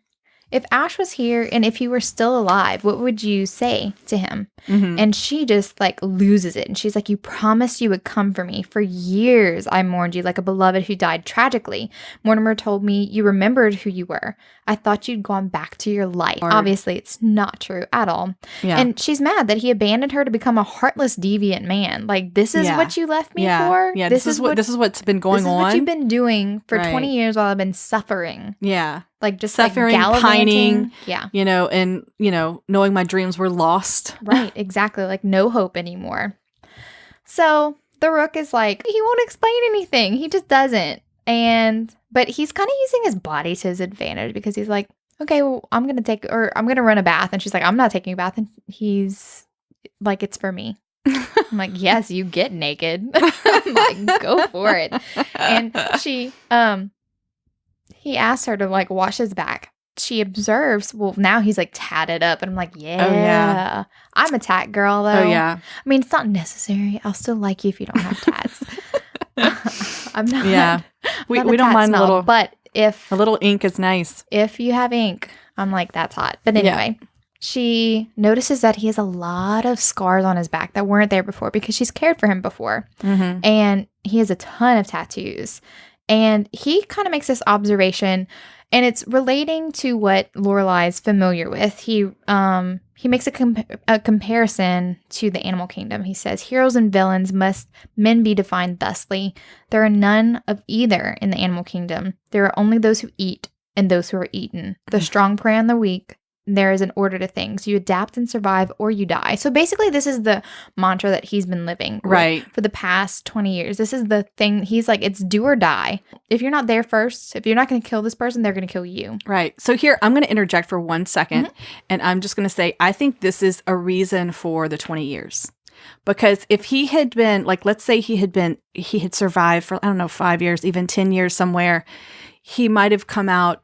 If Ash was here and if he were still alive, what would you say to him? Mm-hmm. And she just like loses it. And she's like, you promised you would come for me. For years, I mourned you like a beloved who died tragically. Mortimer told me you remembered who you were. I thought you'd gone back to your life. Obviously, it's not true at all. Yeah. And she's mad that he abandoned her to become a heartless, deviant man. Like, this is what you left me for? Yeah, this is what's been going on. This is what you've been doing for 20 years while I've been suffering. Yeah. Like, just suffering, like pining. Yeah. And, knowing my dreams were lost. Right. Exactly. Like, no hope anymore. So the Rook is like, he won't explain anything. He just doesn't. But he's kind of using his body to his advantage because he's like, okay, well, I'm going to run a bath. And she's like, I'm not taking a bath. And he's like, it's for me. I'm like, yes, you get naked. I'm like, go for it. And he asks her to like wash his back. She observes, well, now he's like tatted up. And I'm like, yeah. I'm a tat girl though. Oh, yeah. I mean, it's not necessary. I'll still like you if you don't have tats. I'm not. Yeah. We don't mind a little. But if a little ink is nice. If you have ink, I'm like, that's hot. But anyway, she notices that he has a lot of scars on his back that weren't there before because she's cared for him before. Mm-hmm. And he has a ton of tattoos. And he kind of makes this observation, and it's relating to what Lorelai's familiar with. He makes a comparison to the animal kingdom. He says, heroes and villains must men be defined thusly. There are none of either in the animal kingdom. There are only those who eat and those who are eaten. The strong prey on the weak. There is an order to things. You adapt and survive or you die. So basically this is the mantra that he's been living for the past 20 years. This is the thing. He's like, it's do or die. If you're not there first, if you're not going to kill this person, they're going to kill you. Right. So here, I'm going to interject for 1 second. Mm-hmm. And I'm just going to say, I think this is a reason for the 20 years. Because if he had been, like, let's say he had survived for, 5 years, even 10 years somewhere, he might have come out,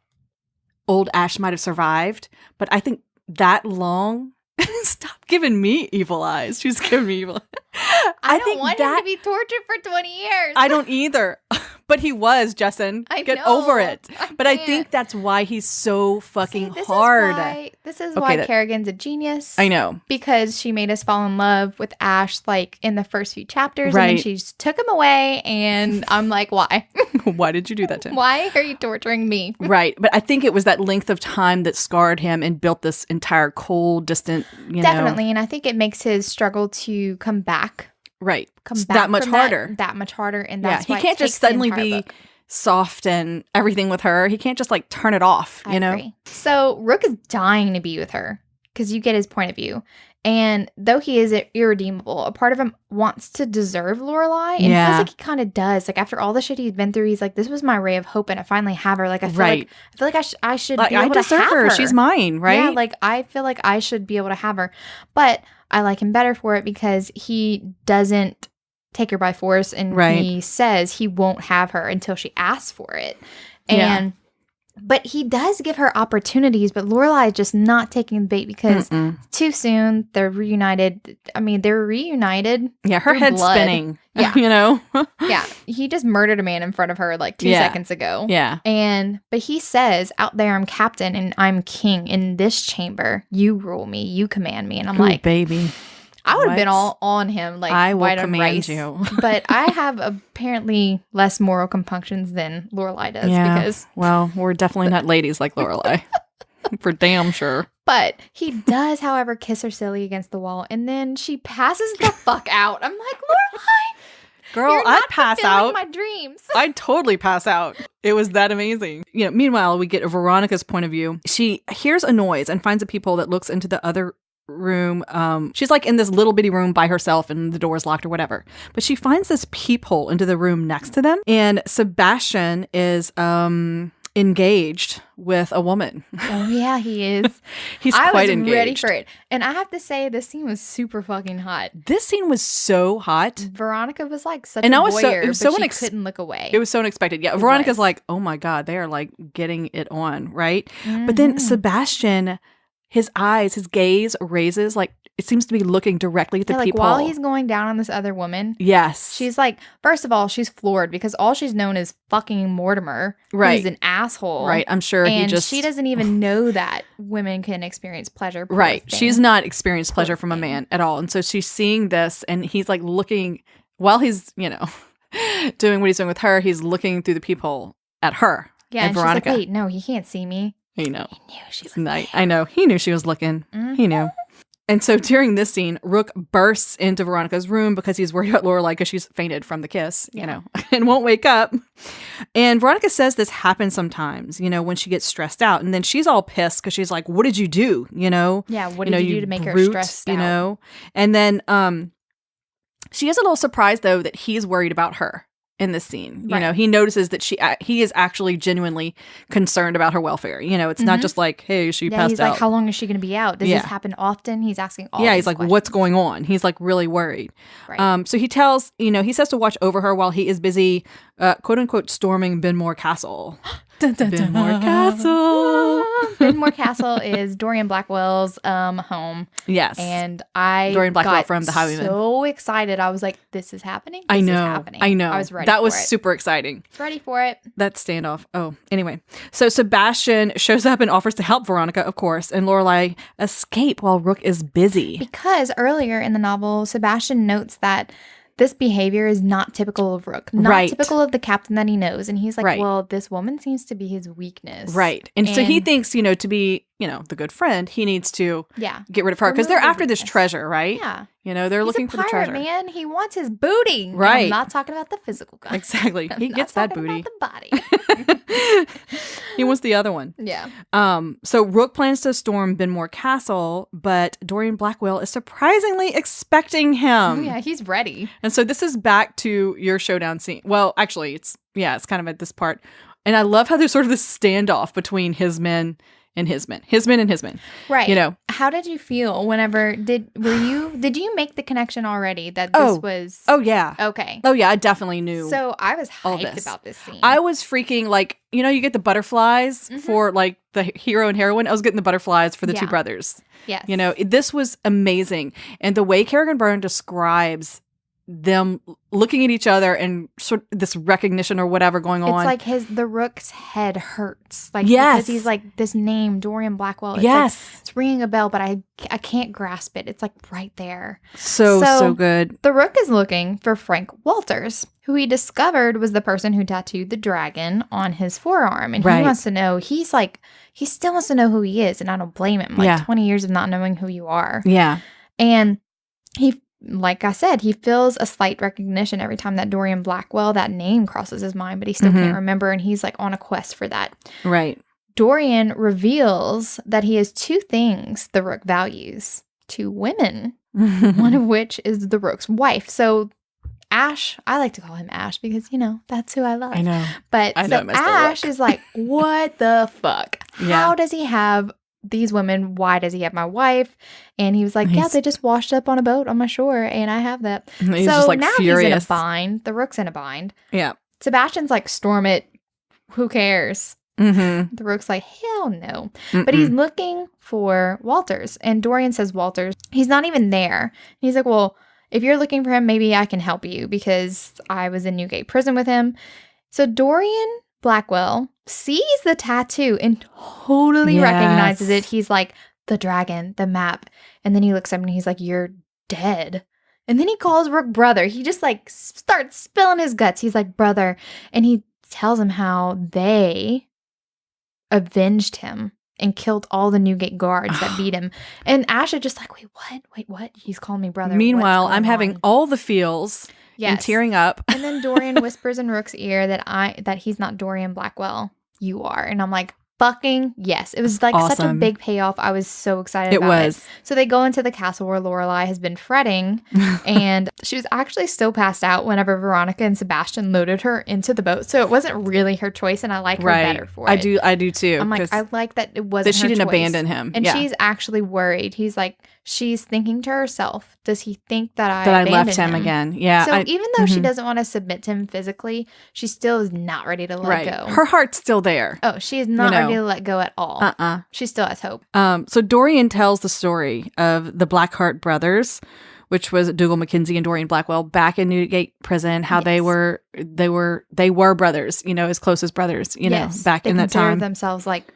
old Ash might have survived, but I think that long. Stop giving me evil eyes. She's giving me evil. I don't want him to be tortured for 20 years. I don't either. But he was, Jessen. Get over it. But I think that's why he's so fucking hard. This is why Kerrigan's a genius. I know. Because she made us fall in love with Ash like in the first few chapters. Right. And then she just took him away. And I'm like, why? Why did you do that to him? Why are you torturing me? Right. But I think it was that length of time that scarred him and built this entire cold, distant, Definitely. And I think it makes his struggle to come back. Right. Come back that much harder. That much harder. And that's why he can't just suddenly be soft and everything with her. He can't just like turn it off, you know? Agree. So Rook is dying to be with her because you get his point of view. And though he is irredeemable, a part of him wants to deserve Lorelai. And feels like he kind of does. Like, after all the shit he's been through, he's like, this was my ray of hope, and I finally have her. Like, I feel like I should be able to have her. She's mine, right? Yeah, like, I feel like I should be able to have her. But I like him better for it because he doesn't take her by force, and he says he won't have her until she asks for it. And but he does give her opportunities, but Lorelai is just not taking the bait because too soon. They're reunited. I mean, they're reunited. Yeah, her head's spinning. Yeah. You know? Yeah. He just murdered a man in front of her like 2 seconds ago. Yeah. But he says, out there, I'm captain and I'm king. In this chamber, you rule me. You command me. And I'm like, baby. I would have been all on him, like, I will white on command rice. you. But I have apparently less moral compunctions than Lorelai does. Yeah. Because well, we're definitely not ladies like Lorelai. For damn sure. But he does, however, kiss her silly against the wall. And then she passes the fuck out. I'm like, Lorelai, girl, I'd pass out. my dreams. I'd totally pass out. It was that amazing. You know, meanwhile, we get Veronica's point of view. She hears a noise and finds a peephole that looks into the other room. She's like in this little bitty room by herself and the door's locked or whatever. But she finds this peephole into the room next to them. And Sebastian is engaged with a woman. Oh yeah, he is. He's quite engaged. I was ready for it. And I have to say, this scene was super fucking hot. This scene was so hot. Veronica was like such a voyeur, but she couldn't look away. It was so unexpected. Yeah, Veronica's like, oh my God, they are like getting it on, right? But then Sebastian, his eyes, his gaze raises, like it seems to be looking directly at the peephole. While he's going down on this other woman. Yes. She's like, first of all, she's floored because all she's known is fucking Mortimer. Right. Who's an asshole. Right. I'm sure she doesn't even know that women can experience pleasure. Right. She's not experienced pleasure from a man at all. And so she's seeing this and he's like looking, while he's, you know, doing what he's doing with her, he's looking through the peephole at her. Yeah. And Veronica. She's like, wait, no, he can't see me. You know. He knew she was looking. I know. He knew she was looking. He knew. And so during this scene, Rook bursts into Veronica's room because he's worried about Lorelai because she's fainted from the kiss, you know, and won't wake up. And Veronica says this happens sometimes, you know, when she gets stressed out. And then she's all pissed because she's like, what did you do? You know? Yeah, what did you do to make her stressed out? You know? And then she is a little surprised, though, that he's worried about her in this scene. You know, he notices that he is actually genuinely concerned about her welfare. You know, it's not just like, hey, she passed out. He's like, how long is she going to be out? Does this happen often? He's asking all these he's like, questions. what's going on? He's like really worried. Right. So he says to watch over her while he is busy, quote unquote, storming Benmore Castle. Benmore Castle. Benmore Castle is Dorian Blackwell's home. Yes. And Dorian Blackwell from The Highwaymen. So excited. I was like, this is happening? I know. I was ready That was super exciting. Ready for it. That standoff. Oh, anyway. So Sebastian shows up and offers to help Veronica, of course, and Lorelai escape while Rook is busy. Because earlier in the novel, Sebastian notes that this behavior is not typical of Rook, not typical of the captain that he knows. And he's like, well, this woman seems to be his weakness. Right. And so he thinks, you know, to be, you know, the good friend, he needs to get rid of her because they're after this treasure, right? Yeah. You know, they're looking for the treasure. Man, he wants his booty. Right. I'm not talking about the physical guy. Exactly. He gets that booty. About the body. He wants the other one. Yeah. So Rook plans to storm Benmore Castle, but Dorian Blackwell is surprisingly expecting him. Oh, yeah, he's ready. And so this is back to your showdown scene. Well, actually, it's kind of at this part. And I love how there's sort of this standoff between his men and his men. His men and his men. Right. You know. How did you feel whenever did you make the connection already that this was Oh yeah. Okay. Oh yeah, I definitely knew. So I was hyped about this scene. I was freaking like, you know, you get the butterflies for like the hero and heroine. I was getting the butterflies for the two brothers. Yes. You know, this was amazing. And the way Kerrigan Byrne describes them looking at each other and sort of this recognition or whatever going on. It's like the Rook's head hurts. Like, because he's like, this name, Dorian Blackwell. It's like, it's ringing a bell, but I can't grasp it. It's like right there. So good. The Rook is looking for Frank Walters, who he discovered was the person who tattooed the dragon on his forearm. And he wants to know, he still wants to know who he is. And I don't blame him. Like 20 years of not knowing who you are. Yeah. And like I said, he feels a slight recognition every time that Dorian Blackwell, that name crosses his mind, but he still can't remember, and he's like on a quest for that. Right. Dorian reveals that he has two things the Rook values: 2 women, one of which is the Rook's wife. So Ash, I like to call him Ash because, that's who I love. I know. But I know Ash is like, what the fuck? Yeah. How does he have these women? Why does he have my wife? And he was like, yeah, they just washed up on a boat on my shore and I have that. He's so just like now furious. he's in a bind. The Rook's in a bind. Yeah. Sebastian's like, storm it. Who cares? Mm-hmm. The Rook's like, hell no. But he's looking for Walters. And Dorian says, Walters, he's not even there. And he's like, well, if you're looking for him, maybe I can help you because I was in Newgate Prison with him. So Dorian Blackwell sees the tattoo and totally recognizes it. He's like, the dragon, the map. And then he looks up and he's like, you're dead. And then he calls Rook brother. He just like starts spilling his guts. He's like, brother. And he tells him how they avenged him and killed all the Newgate guards that beat him. And Ash is just like, wait, what? He's calling me brother. Meanwhile, I'm having all the feels and tearing up. And then Dorian whispers in Rook's ear that he's not Dorian Blackwell. You are. And I'm like, fucking yes. It was like such a big payoff. I was so excited about it. So they go into the castle where Lorelai has been fretting and she was actually still passed out whenever Veronica and Sebastian loaded her into the boat. So it wasn't really her choice and I like her better for it. I do too. I'm like, I like that it wasn't that she her didn't choice. abandon him. And she's actually worried. He's like, she's thinking to herself, does he think that I left him again? Yeah. So even though she doesn't want to submit to him physically, she still is not ready to let go. Her heart's still there. Oh, she is not ready to let go at all. She still has hope. So Dorian tells the story of the Blackheart brothers, which was Dougal Mackenzie and Dorian Blackwell back in Newgate Prison, how they were brothers, as close as brothers, back in that time. They consider themselves like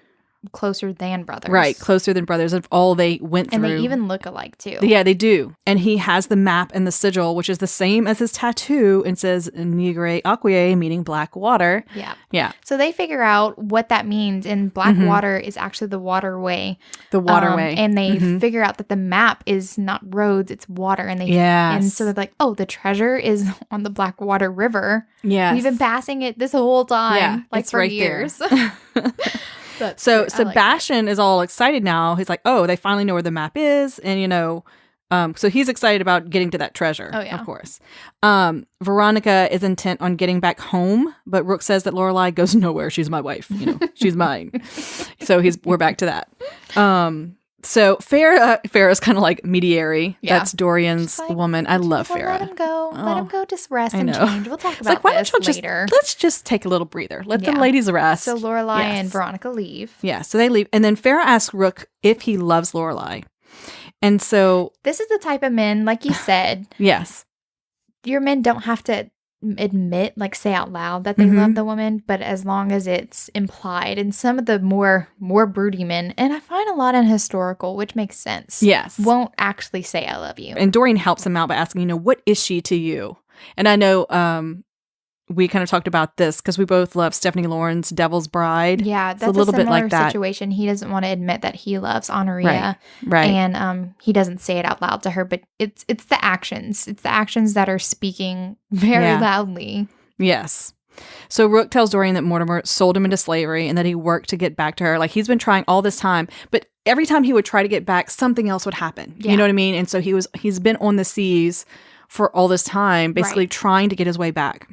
closer than brothers. Right, closer than brothers of all they went through. And they even look alike too. Yeah, they do. And he has the map and the sigil, which is the same as his tattoo and says Nigre Aquae, meaning black water. Yeah. Yeah. So they figure out what that means. And black water is actually the waterway. The waterway. And they figure out that the map is not roads, it's water. And and so they're like, oh, the treasure is on the Blackwater River. Yeah. We've been passing it this whole time. Yeah, like it's for right years. So Sebastian is all excited now. He's like, oh, they finally know where the map is. And, so he's excited about getting to that treasure, of course. Veronica is intent on getting back home, but Rook says that Lorelai goes nowhere. She's my wife. She's mine. So we're back to that. So Farrah's kind of like mediary. Yeah. That's Dorian's woman. I love Farrah. Let him go. Let him go just rest and change. We'll talk about why this don't you later. Let's just take a little breather. Let the ladies rest. So Lorelai and Veronica leave. Yeah, so they leave. And then Farrah asks Rook if he loves Lorelai. And so... This is the type of men, like you said. Yes. Your men don't have to admit, like say out loud that they love the woman, but as long as it's implied. And some of the more broody men, and I find a lot in historical, which makes sense. Yes. Won't actually say I love you. And Dorian helps him out by asking, what is she to you? And I know we kind of talked about this because we both love Stephanie Loren's Devil's Bride. Yeah, that's a little bit like that situation. He doesn't want to admit that he loves Honoria. Right. And he doesn't say it out loud to her, but it's the actions. It's the actions that are speaking very loudly. Yes. So Rook tells Dorian that Mortimer sold him into slavery and that he worked to get back to her. Like he's been trying all this time, but every time he would try to get back, something else would happen. Yeah. You know what I mean? And so he's been on the seas for all this time, basically trying to get his way back.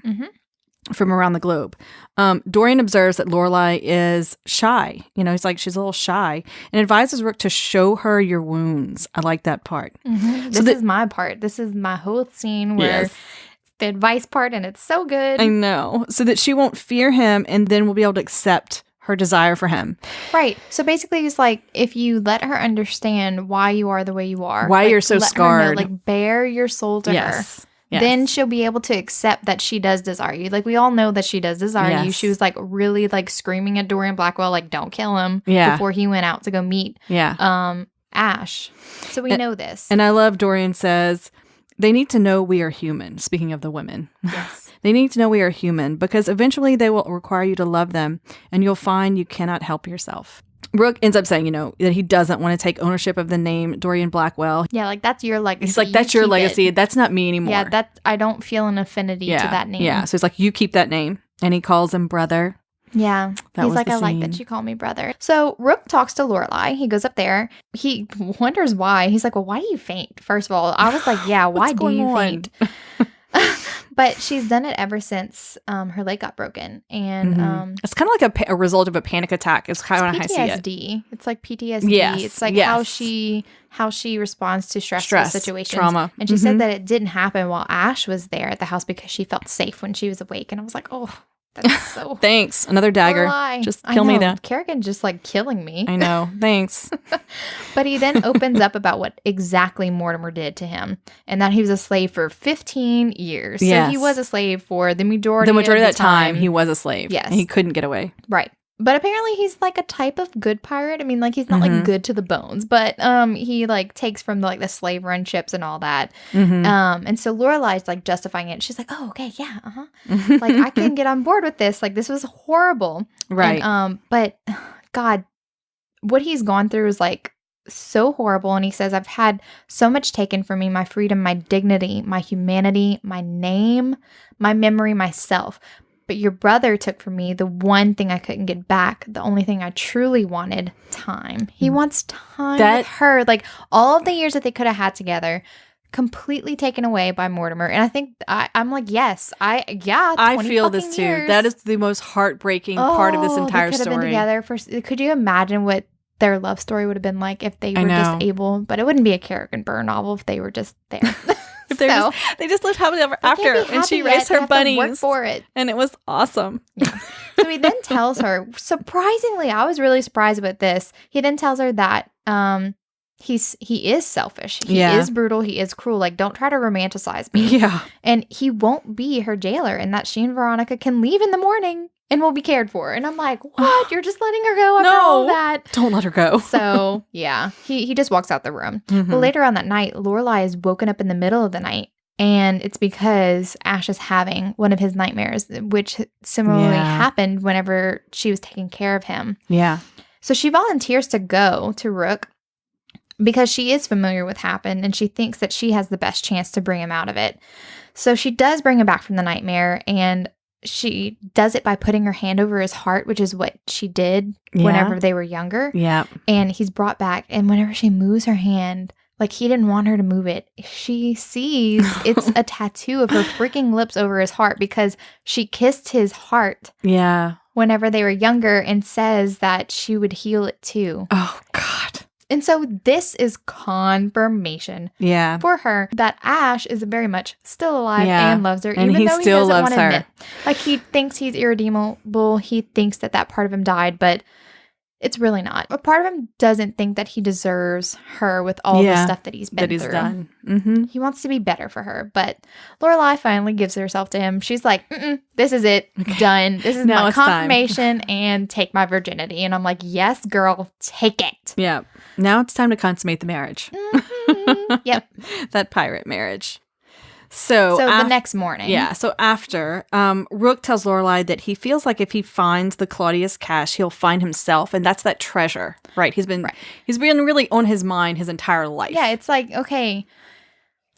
From around the globe. Dorian observes that Lorelai is shy. He's like, she's a little shy and advises Rook to show her your wounds. I like that part. This is my part. This is my whole scene where the advice part and it's so good. I know. So that she won't fear him and then will be able to accept her desire for him. Right. So basically it's like if you let her understand why you are the way you are. Why you're so scarred. Bare your soul to her. Yes. Then she'll be able to accept that she does desire you. Like, we all know that she does desire you. She was, like, really, like, screaming at Dorian Blackwell, like, don't kill him before he went out to go meet Ash. So we know this. And I love Dorian says, they need to know we are human. Speaking of the women. Yes. They need to know we are human because eventually they will require you to love them and you'll find you cannot help yourself. Rook ends up saying, that he doesn't want to take ownership of the name Dorian Blackwell. Yeah, like, that's your legacy. He's like, that's your legacy. That's not me anymore. Yeah, I don't feel an affinity to that name. Yeah, so he's like, you keep that name. And he calls him brother. Yeah. That He's was like, the I like that scene. you call me brother. So Rook talks to Lorelai. He goes up there. He wonders why. He's like, well, why do you faint? First of all, I was like, yeah, why What's do going you on? faint? But she's done it ever since her leg got broken. And It's kind of like a result of a panic attack. It's kind of how I see it. PTSD. It's like PTSD. Yes, It's like yes. how she responds to stressful Stress, situations. trauma. And she said that it didn't happen while Ash was there at the house because she felt safe when she was awake. And I was like, oh, that's so Thanks. Another dagger. Lorelai. Just I kill me know. then. Kerrigan just like killing me. I know. Thanks. But he then opens up about what exactly Mortimer did to him, and that he was a slave for 15 years. Yes. So he was a slave for the majority The majority of of that time, he was a slave. Yes. And he couldn't get away. Right. But apparently he's like a type of good pirate. I mean, like he's not like good to the bones, but he like takes from the slave run ships and all that. And so Lorelai's like justifying it. She's like, oh, okay, yeah, like I can get on board with this. Like this was horrible. Right. And, but God, what he's gone through is like so horrible. And he says, I've had so much taken from me, my freedom, my dignity, my humanity, my name, my memory, myself. But your brother took from me the one thing I couldn't get back, the only thing I truly wanted, time. He wants time with her. Like all of the years that they could have had together, completely taken away by Mortimer. And I think I'm like, yes, I feel this too. Years. That is the most heartbreaking part of this entire they could story. Have been together for. Could you imagine what their love story would have been like if they were just able? But it wouldn't be a Kerrigan Byrne novel if they were just there. If they just lived happily ever after, and she raised her bunnies. Work for it, and it was awesome. Yeah. So he then tells her, surprisingly, I was really surprised about this. He then tells her that he is selfish. He is brutal. He is cruel. Like, don't try to romanticize me. Yeah. And he won't be her jailer, and that she and Veronica can leave in the morning and will be cared for. And I'm like, what? You're just letting her go after all that? Don't let her go. So, yeah, he just walks out the room. But later on that night, Lorelai is woken up in the middle of the night. And it's because Ash is having one of his nightmares, which similarly happened whenever she was taking care of him. Yeah. So she volunteers to go to Rook because she is familiar with what happened, and she thinks that she has the best chance to bring him out of it. So she does bring him back from the nightmare, and she does it by putting her hand over his heart, which is what she did whenever they were younger. Yeah. And he's brought back, and whenever she moves her hand, like he didn't want her to move it, she sees it's a tattoo of her freaking lips over his heart because she kissed his heart. Yeah. Whenever they were younger, and says that she would heal it too. Oh, God. And so this is confirmation for her that Ash is very much still alive and loves her, and even he though still he doesn't loves want to her. admit. Like he thinks he's irredeemable. He thinks that part of him died, but it's really not. A part of him doesn't think that he deserves her with all the stuff that he's been through. Done. Mm-hmm. He wants to be better for her. But Lorelai finally gives herself to him. She's like, this is it. Okay. Done. This is now my confirmation and take my virginity. And I'm like, yes, girl, take it. Yeah. Now it's time to consummate the marriage. Yep. That pirate marriage. So the next morning. Yeah. So after, Rook tells Lorelai that he feels like if he finds the Claudius cash, he'll find himself. And that's that treasure, right? He's been really on his mind his entire life. Yeah. It's like, okay.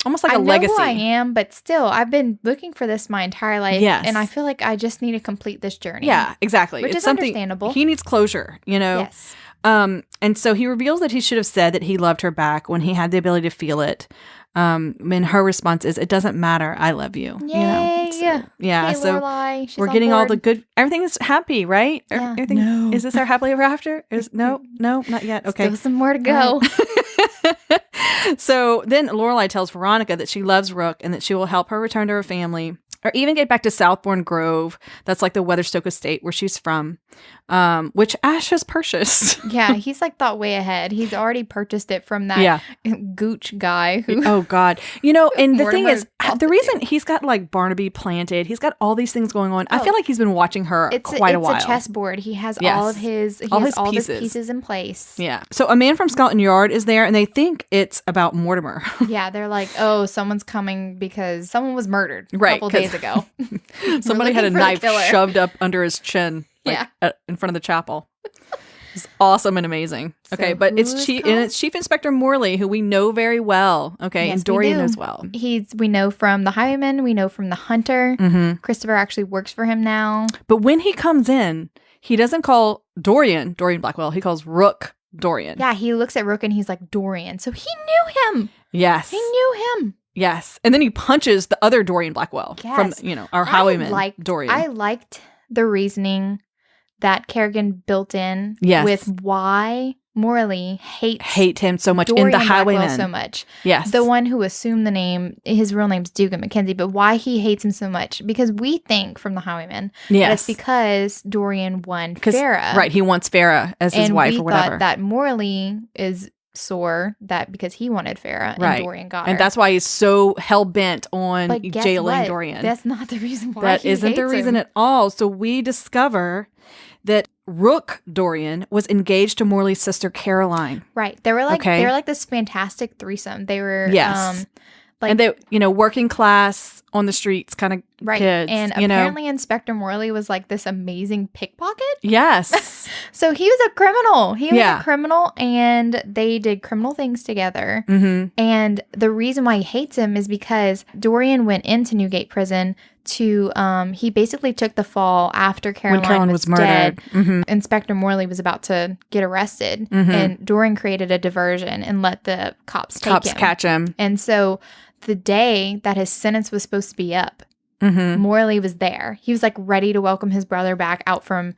Almost like a I legacy. know who I am, but still, I've been looking for this my entire life. Yes. And I feel like I just need to complete this journey. Yeah, exactly. Which is understandable. He needs closure, Yes. And so he reveals that he should have said that he loved her back when he had the ability to feel it. And her response is, "It doesn't matter. I love you." Yay. So, yeah. Hey, so Lorelai, she's we're on getting board. all the good. Everything is happy, right? Yeah. Everything, No. Is this our happily ever after? No, not yet. Okay. Still some more to go. So then Lorelai tells Veronica that she loves Rook and that she will help her return to her family, or even get back to Southbourne Grove. That's like the Weatherstoke estate where she's from, which Ash has purchased. Yeah, he's like thought way ahead. He's already purchased it from that gooch guy who. Oh God, and the thing is, the reason dude. he's got like Barnaby planted, he's got all these things going on. I feel like he's been watching her quite a while. It's a chessboard. He has all of his pieces in place. Yeah. So a man from Scotland Yard is there, and they think it's about Mortimer. Yeah, they're like, oh, someone's coming because someone was murdered a couple days ago. Somebody had a knife shoved up under his chin, in front of the chapel. It's awesome and amazing. Okay, So but it's Chief Inspector Morley, who we know very well. Okay, Yes, and Dorian we do. as well. We know from the Highwayman, we know from the Hunter. Mm-hmm. Christopher actually works for him now. But when he comes in, he doesn't call Dorian Blackwell. He calls Rook Dorian. Yeah, he looks at Rook and he's like, Dorian. So he knew him. Yes. He knew him. Yes. And then he punches the other Dorian Blackwell from, our highwayman, Dorian. I liked the reasoning that Kerrigan built in with why Morley hate him so much Dorian in the Blackwell highwayman so much. Yes. The one who assumed the name, his real name's Dugan Mackenzie, but why he hates him so much. Because we think from the highwayman that it's because Dorian won Farrah. Right. He wants Farrah as his wife or whatever. And we thought that Morley is sore that because he wanted Farrah and Dorian got her. And that's why he's so hell-bent on jailing Dorian. That's not the reason why That isn't the reason at all. So we discover that Rook Dorian was engaged to Morley's sister Caroline. Right. They were like this fantastic threesome. They were and they working class on the streets kind of kids. And apparently Inspector Morley was like this amazing pickpocket. Yes. So he was a criminal. He was a criminal and they did criminal things together. Mm-hmm. And the reason why he hates him is because Dorian went into Newgate Prison to he basically took the fall after Caroline was murdered. Dead. Mm-hmm. Inspector Morley was about to get arrested and Dorian created a diversion and let the cops catch him. And so the day that his sentence was supposed to be up, Morley was there. He was like ready to welcome his brother back out from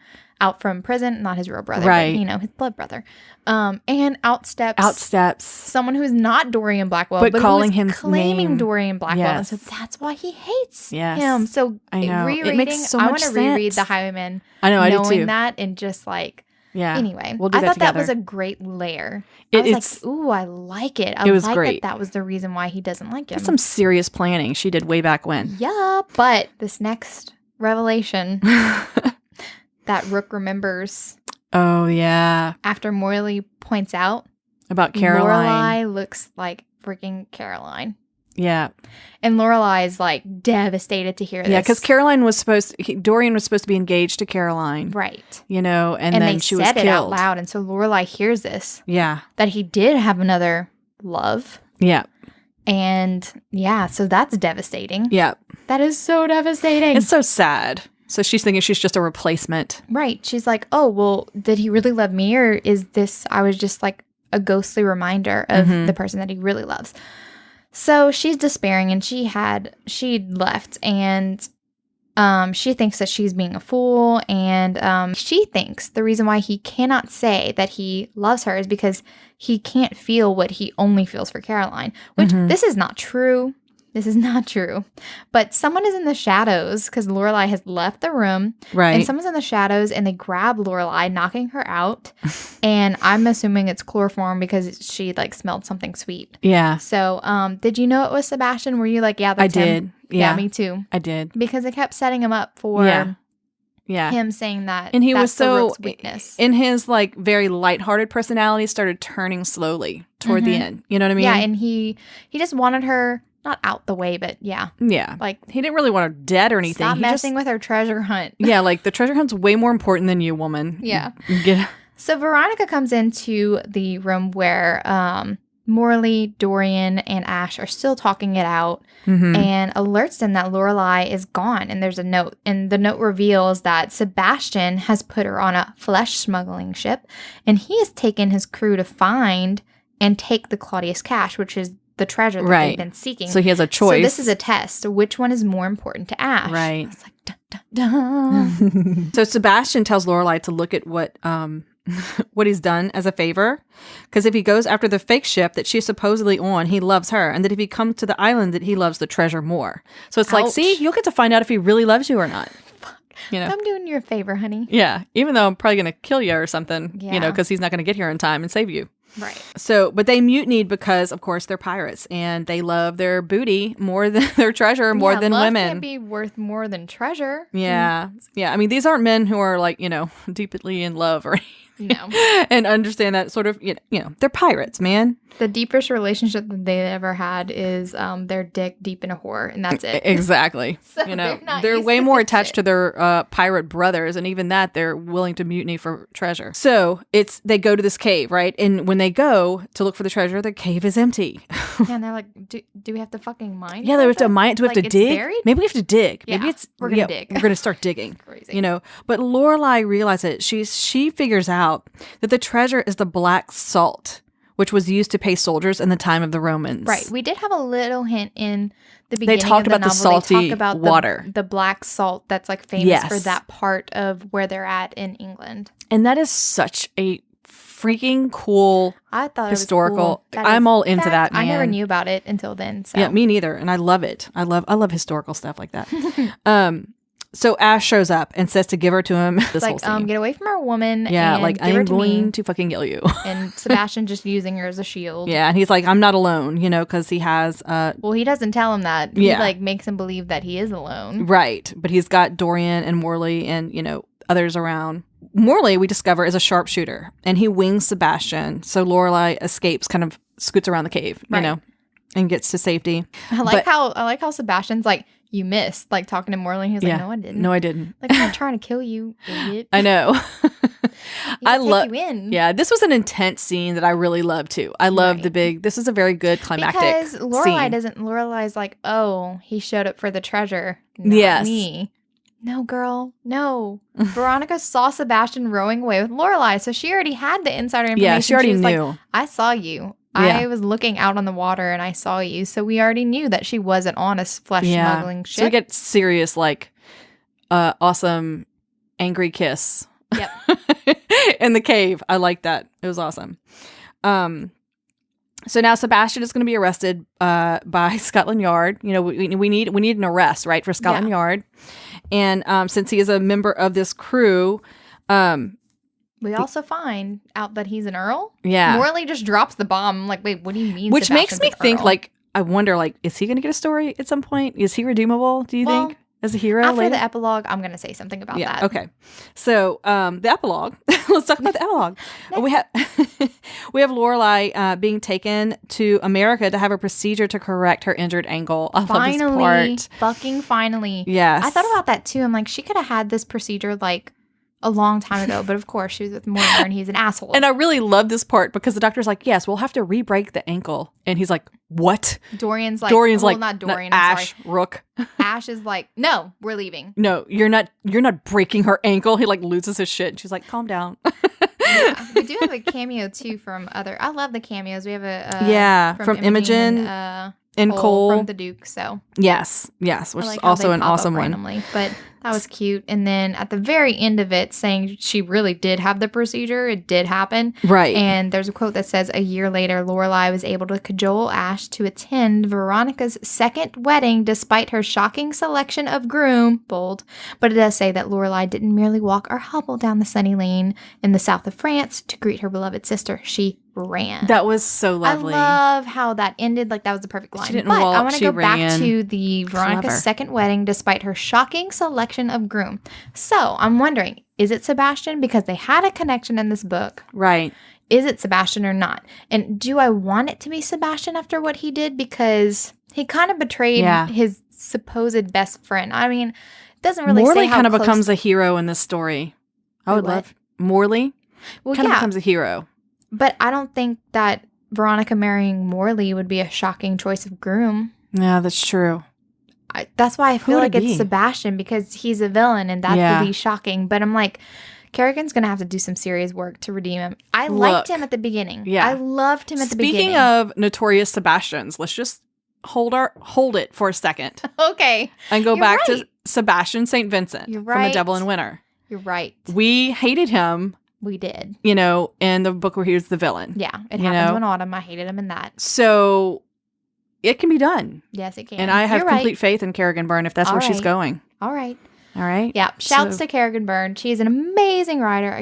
prison, not his real brother, but his blood brother. And out steps someone who's not Dorian Blackwell, but calling him claiming name. Dorian Blackwell. Yes. And so that's why he hates yes. him. So I know. Rereading, it makes so much I want to reread The Highwayman. I know, I do too. Knowing that and just like anyway, we'll do I thought together. that was a great layer. I was like, ooh, I like it. It was great. That was the reason why he doesn't like him. That's some serious planning she did way back when. Yeah, but this next revelation that Rook remembers. Oh, yeah. After Morley points out. About Caroline. Lorelai looks like freaking Caroline. Yeah. And Lorelai's like devastated to hear this. Yeah, because Dorian was supposed to be engaged to Caroline. Right. And then she was killed. And they said it out loud. And so Lorelai hears this. Yeah. That he did have another love. Yeah. And so that's devastating. Yeah. That is so devastating. It's so sad. So she's thinking she's just a replacement. Right. She's like, oh, well, did he really love me? Or I was just like a ghostly reminder of the person that he really loves. So she's despairing and she'd left and she thinks that she's being a fool and she thinks the reason why he cannot say that he loves her is because he can't feel what he only feels for Caroline, which this is not true. This is not true. But someone is in the shadows because Lorelai has left the room. Right. And someone's in the shadows and they grab Lorelai, knocking her out. And I'm assuming it's chloroform because she like smelled something sweet. Yeah. So did you know it was Sebastian? Were you like, yeah, that's him? I did. Yeah, me too. I did. Because it kept setting him up for him saying that. And he that's was so Rook's weakness. In his like very lighthearted personality started turning slowly toward the end. You know what I mean? Yeah, and he just wanted her not out the way, but yeah. Like he didn't really want her dead or anything. Stop messing with her treasure hunt. Yeah, like the treasure hunt's way more important than you, woman. Yeah. So Veronica comes into the room where Morley, Dorian, and Ash are still talking it out and alerts them that Lorelai is gone. And there's a note. And the note reveals that Sebastian has put her on a flesh smuggling ship. And he has taken his crew to find and take the Claudius cash, which is the treasure that they've been seeking. So he has a choice. So this is a test. So which one is more important to Ash? Right. It's like, dun, dun, dun. So Sebastian tells Lorelai to look at what he's done as a favor. Because if he goes after the fake ship that she's supposedly on, he loves her. And that if he comes to the island, that he loves the treasure more. So it's like, see, you'll get to find out if he really loves you or not. You know? I'm doing you a favor, honey. Yeah. Even though I'm probably going to kill you or something, because he's not going to get here in time and save you. Right. So, but they mutinied because, of course, they're pirates and they love their booty more than their treasure, more than love women. Can't be worth more than treasure. Yeah. Yeah. I mean, these aren't men who are like, deeply in love or No. And understand that sort of, you know, they're pirates, man. The deepest relationship that they ever had is their dick deep in a whore, and that's it. Exactly. So you know, they're way used more to attached shit. to their pirate brothers, and even that they're willing to mutiny for treasure. So they go to this cave, right? And when they go to look for the treasure, the cave is empty. Yeah, and they're like, do we have to fucking mine? Yeah, they have to mine. Do we have to it's dig? buried? Maybe we have to dig. Yeah, Maybe it's we're gonna dig. We're gonna start digging. Crazy. You know, but Lorelai realizes she figures out that the treasure is the black salt, which was used to pay soldiers in the time of the Romans. Right. We did have a little hint in the beginning. They talked of the about the novel. salty they talk about water, the black salt that's like famous for that part of where they're at in England. And that is such a freaking cool. I thought historical. It was cool. I'm all into that, man. I never knew about it until then. So. Yeah, me neither. And I love it. I love historical stuff like that. So Ash shows up and says to give her to him. This like, whole scene. Get away from our woman. Yeah, and like, give I'm her to going me. to fucking kill you. And Sebastian just using her as a shield. Yeah, and he's like, I'm not alone, you know, because he has. Well, he doesn't tell him that. Yeah. He like makes him believe that he is alone. Right, but he's got Dorian and Morley and, you know, others around. Morley, we discover, is a sharpshooter, and he wings Sebastian. So Lorelai escapes, kind of scoots around the cave, you know, and gets to safety. I like how Sebastian's like, you missed, like talking to Morley. He's like, no, I didn't. No, I didn't. Like, I'm not trying to kill you, idiot. I know. I love you in. Yeah, this was an intense scene that I really loved too. I love this is a very good climactic because Lorelai scene. Lorelai's like, oh, he showed up for the treasure. Not Yes. me. No, girl, no. Veronica saw Sebastian rowing away with Lorelai, so she already had the insider information. Yeah, she already was knew. Like, I saw you. Yeah. I was looking out on the water and I saw you, so we already knew that she wasn't on a flesh smuggling ship. So we get serious, like, awesome, angry kiss. Yep. In the cave. I like that. It was awesome. So now Sebastian is going to be arrested by Scotland Yard. You know, we need an arrest, right, for Scotland Yard. And since he is a member of this crew, we also find out that he's an Earl. Yeah. Morley just drops the bomb. I'm like, wait, what do you mean? Which makes me think, Earl? like, I wonder, like, is he going to get a story at some point? Is he redeemable, do you think? As a hero after later? the epilogue, I'm going to say something about that. Okay. So the epilogue. Let's talk about the epilogue. We have Lorelai being taken to America to have a procedure to correct her injured ankle. I love this part. Fucking finally. Yes. I thought about that too. I'm like, she could have had this procedure like a long time ago, but of course she was with Mortimer and he's an asshole. And I really love this part because the doctor's like, yes, we'll have to re-break the ankle. And he's like, what? Dorian's like, not Dorian, Ash, I'm sorry. Rook. Ash is like, no, we're leaving. No, you're not breaking her ankle. He like loses his shit. She's like, calm down. Yeah, we do have a cameo too from other. I love the cameos. We have from Imogen and Cole from the Duke. So yes, which like is also an awesome one. Randomly, but that was cute. And then at the very end of it, saying she really did have the procedure. It did happen, right? And there's a quote that says, "A year later, Lorelai was able to cajole Ash to attend Veronica's second wedding, despite her shocking selection of groom." Bold, but it does say that Lorelai didn't merely walk or hobble down the sunny lane in the south of France to greet her beloved sister. She ran. That was so lovely. I love how that ended. Like, that was the perfect line. She didn't but walk, I want to go back ran. to the Veronica's Clever. second wedding, despite her shocking selection of groom. So I'm wondering, is it Sebastian? Because they had a connection in this book. Right. Is it Sebastian or not? And do I want it to be Sebastian after what he did? Because he kind of betrayed his supposed best friend. I mean, it doesn't really Morley say how kind of close becomes a hero in this story. I would Wait, what? love Morley. Well, Kind of yeah, becomes a hero. but I don't think that Veronica marrying Morley would be a shocking choice of groom. Yeah, that's true. That's why I feel would like it it's be? Sebastian, because he's a villain and that would be shocking. But I'm like, Kerrigan's going to have to do some serious work to redeem him. I liked him at the beginning. Yeah. I loved him at the beginning. Speaking of notorious Sebastians, let's just hold it for a second Okay. and go You're back right. to Sebastian St. Vincent You're from right. The Devil in Winter. You're right. We hated him, We did. you know, in the book where he was the villain. Yeah. It You happens know? in autumn. I hated him in that. So it can be done. Yes, it can. And I have You're complete right. faith in Kerrigan Byrne if that's All where she's right. going. All right. All right. Yeah. Shouts to Kerrigan Byrne. She is an amazing writer. I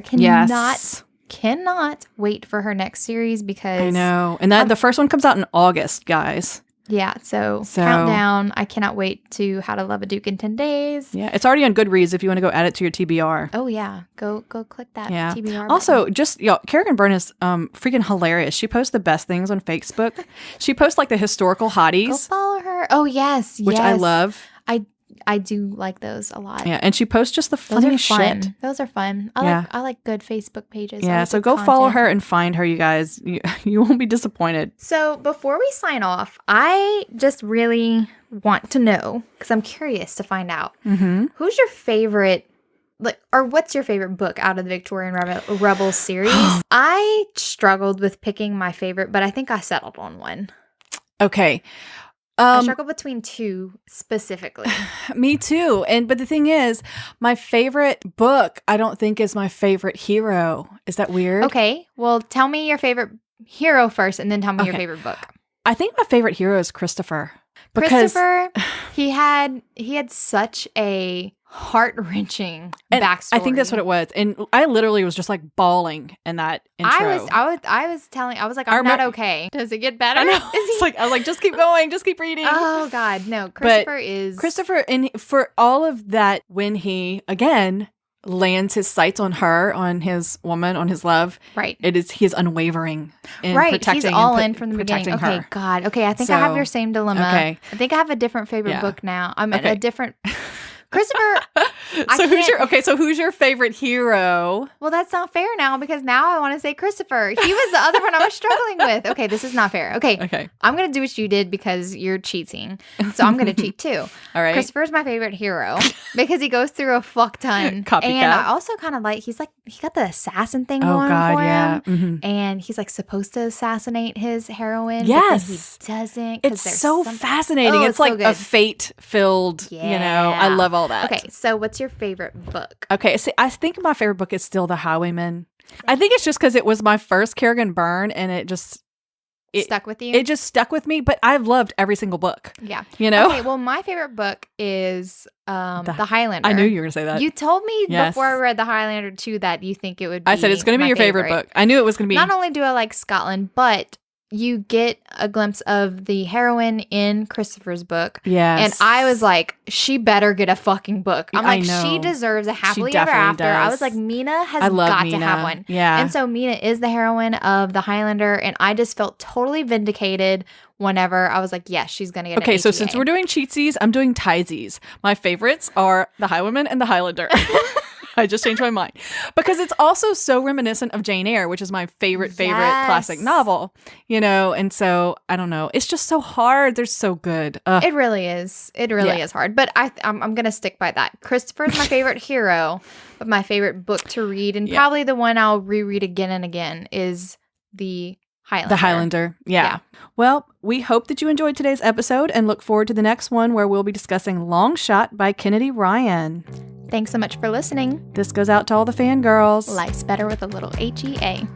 cannot wait for her next series because I know. And the first one comes out in August, guys. Yeah, so countdown. I cannot wait to How to Love a Duke in 10 Days. Yeah, it's already on Goodreads if you want to go add it to your TBR. Oh, yeah. Go click that TBR button. Also, just, Kerrigan Byrne is freaking hilarious. She posts the best things on Facebook. She posts, like, the historical hotties. Go follow her. Oh, yes. Which I love. I do like those a lot. Yeah, and she posts just the funniest shit. Those are fun. I like good Facebook pages. Yeah, so go follow her and find her, you guys. You won't be disappointed. So before we sign off, I just really want to know, because I'm curious to find out, who's your favorite, or what's your favorite book out of the Victorian Rebels series? I struggled with picking my favorite, but I think I settled on one. Okay. I struggle between two specifically. Me too. But the thing is, my favorite book, I don't think is my favorite hero. Is that weird? Okay. Well, tell me your favorite hero first, and then tell me your favorite book. I think my favorite hero is Christopher. Christopher, he had such a heart-wrenching backstory. I think that's what it was. And I literally was just like bawling in that intro. I was like, I'm not okay. Does it get better? I know. I was like, just keep going, just keep reading. Oh God, no. Christopher, and for all of that, when he again lands his sights on her, on his woman, on his love. Right. He is unwavering in protecting. He's all in from the beginning. Okay, her. God. Okay, I think I have your same dilemma. Okay. I think I have a different favorite book now. I'm a different. Christopher. So who's your favorite hero? Well, that's not fair now, because now I want to say Christopher. He was the other one I was struggling with. Okay, this is not fair. Okay. I'm going to do what you did because you're cheating. So I'm going to cheat too. All right. Christopher's my favorite hero because he goes through a fuck ton. Copycat. And I also kind of like, he got the assassin thing going for him. Mm-hmm. And he's like supposed to assassinate his heroine. Yes. But then he doesn't. It's so fascinating. It's like a fate-filled, I love all that. Okay, so what's your favorite book? Okay, see, I think my favorite book is still The Highwayman. I think it's just because it was my first Kerrigan Byrne, and it stuck with you? It just stuck with me, but I've loved every single book. Yeah. Okay, well, my favorite book is The Highlander. I knew you were going to say that. You told me before I read The Highlander 2 that you think it would be I said it's going to be your favorite book. I knew it was going to be. Not only do I like Scotland, but you get a glimpse of the heroine in Christopher's book. Yes. And I was like, she better get a fucking book. I'm like, I know. She deserves a happily ever after. Does. I was like, Mina has got to have one. Yeah. And so Mina is the heroine of The Highlander. And I just felt totally vindicated whenever I was like, yes, she's going to get an Okay, so ATA. since we're doing cheatsies, I'm doing tiesies. My favorites are The Highwayman and The Highlander. I just changed my mind. Because it's also so reminiscent of Jane Eyre, which is my favorite classic novel. And so, I don't know. It's just so hard. They're so good. It really is. It really is hard. But I'm going to stick by that. Christopher's my favorite hero, but my favorite book to read, and probably the one I'll reread again and again, is The Highlander. The Highlander. Yeah. Well, we hope that you enjoyed today's episode and look forward to the next one, where we'll be discussing Long Shot by Kennedy Ryan. Thanks so much for listening. This goes out to all the fangirls. Life's better with a little HEA.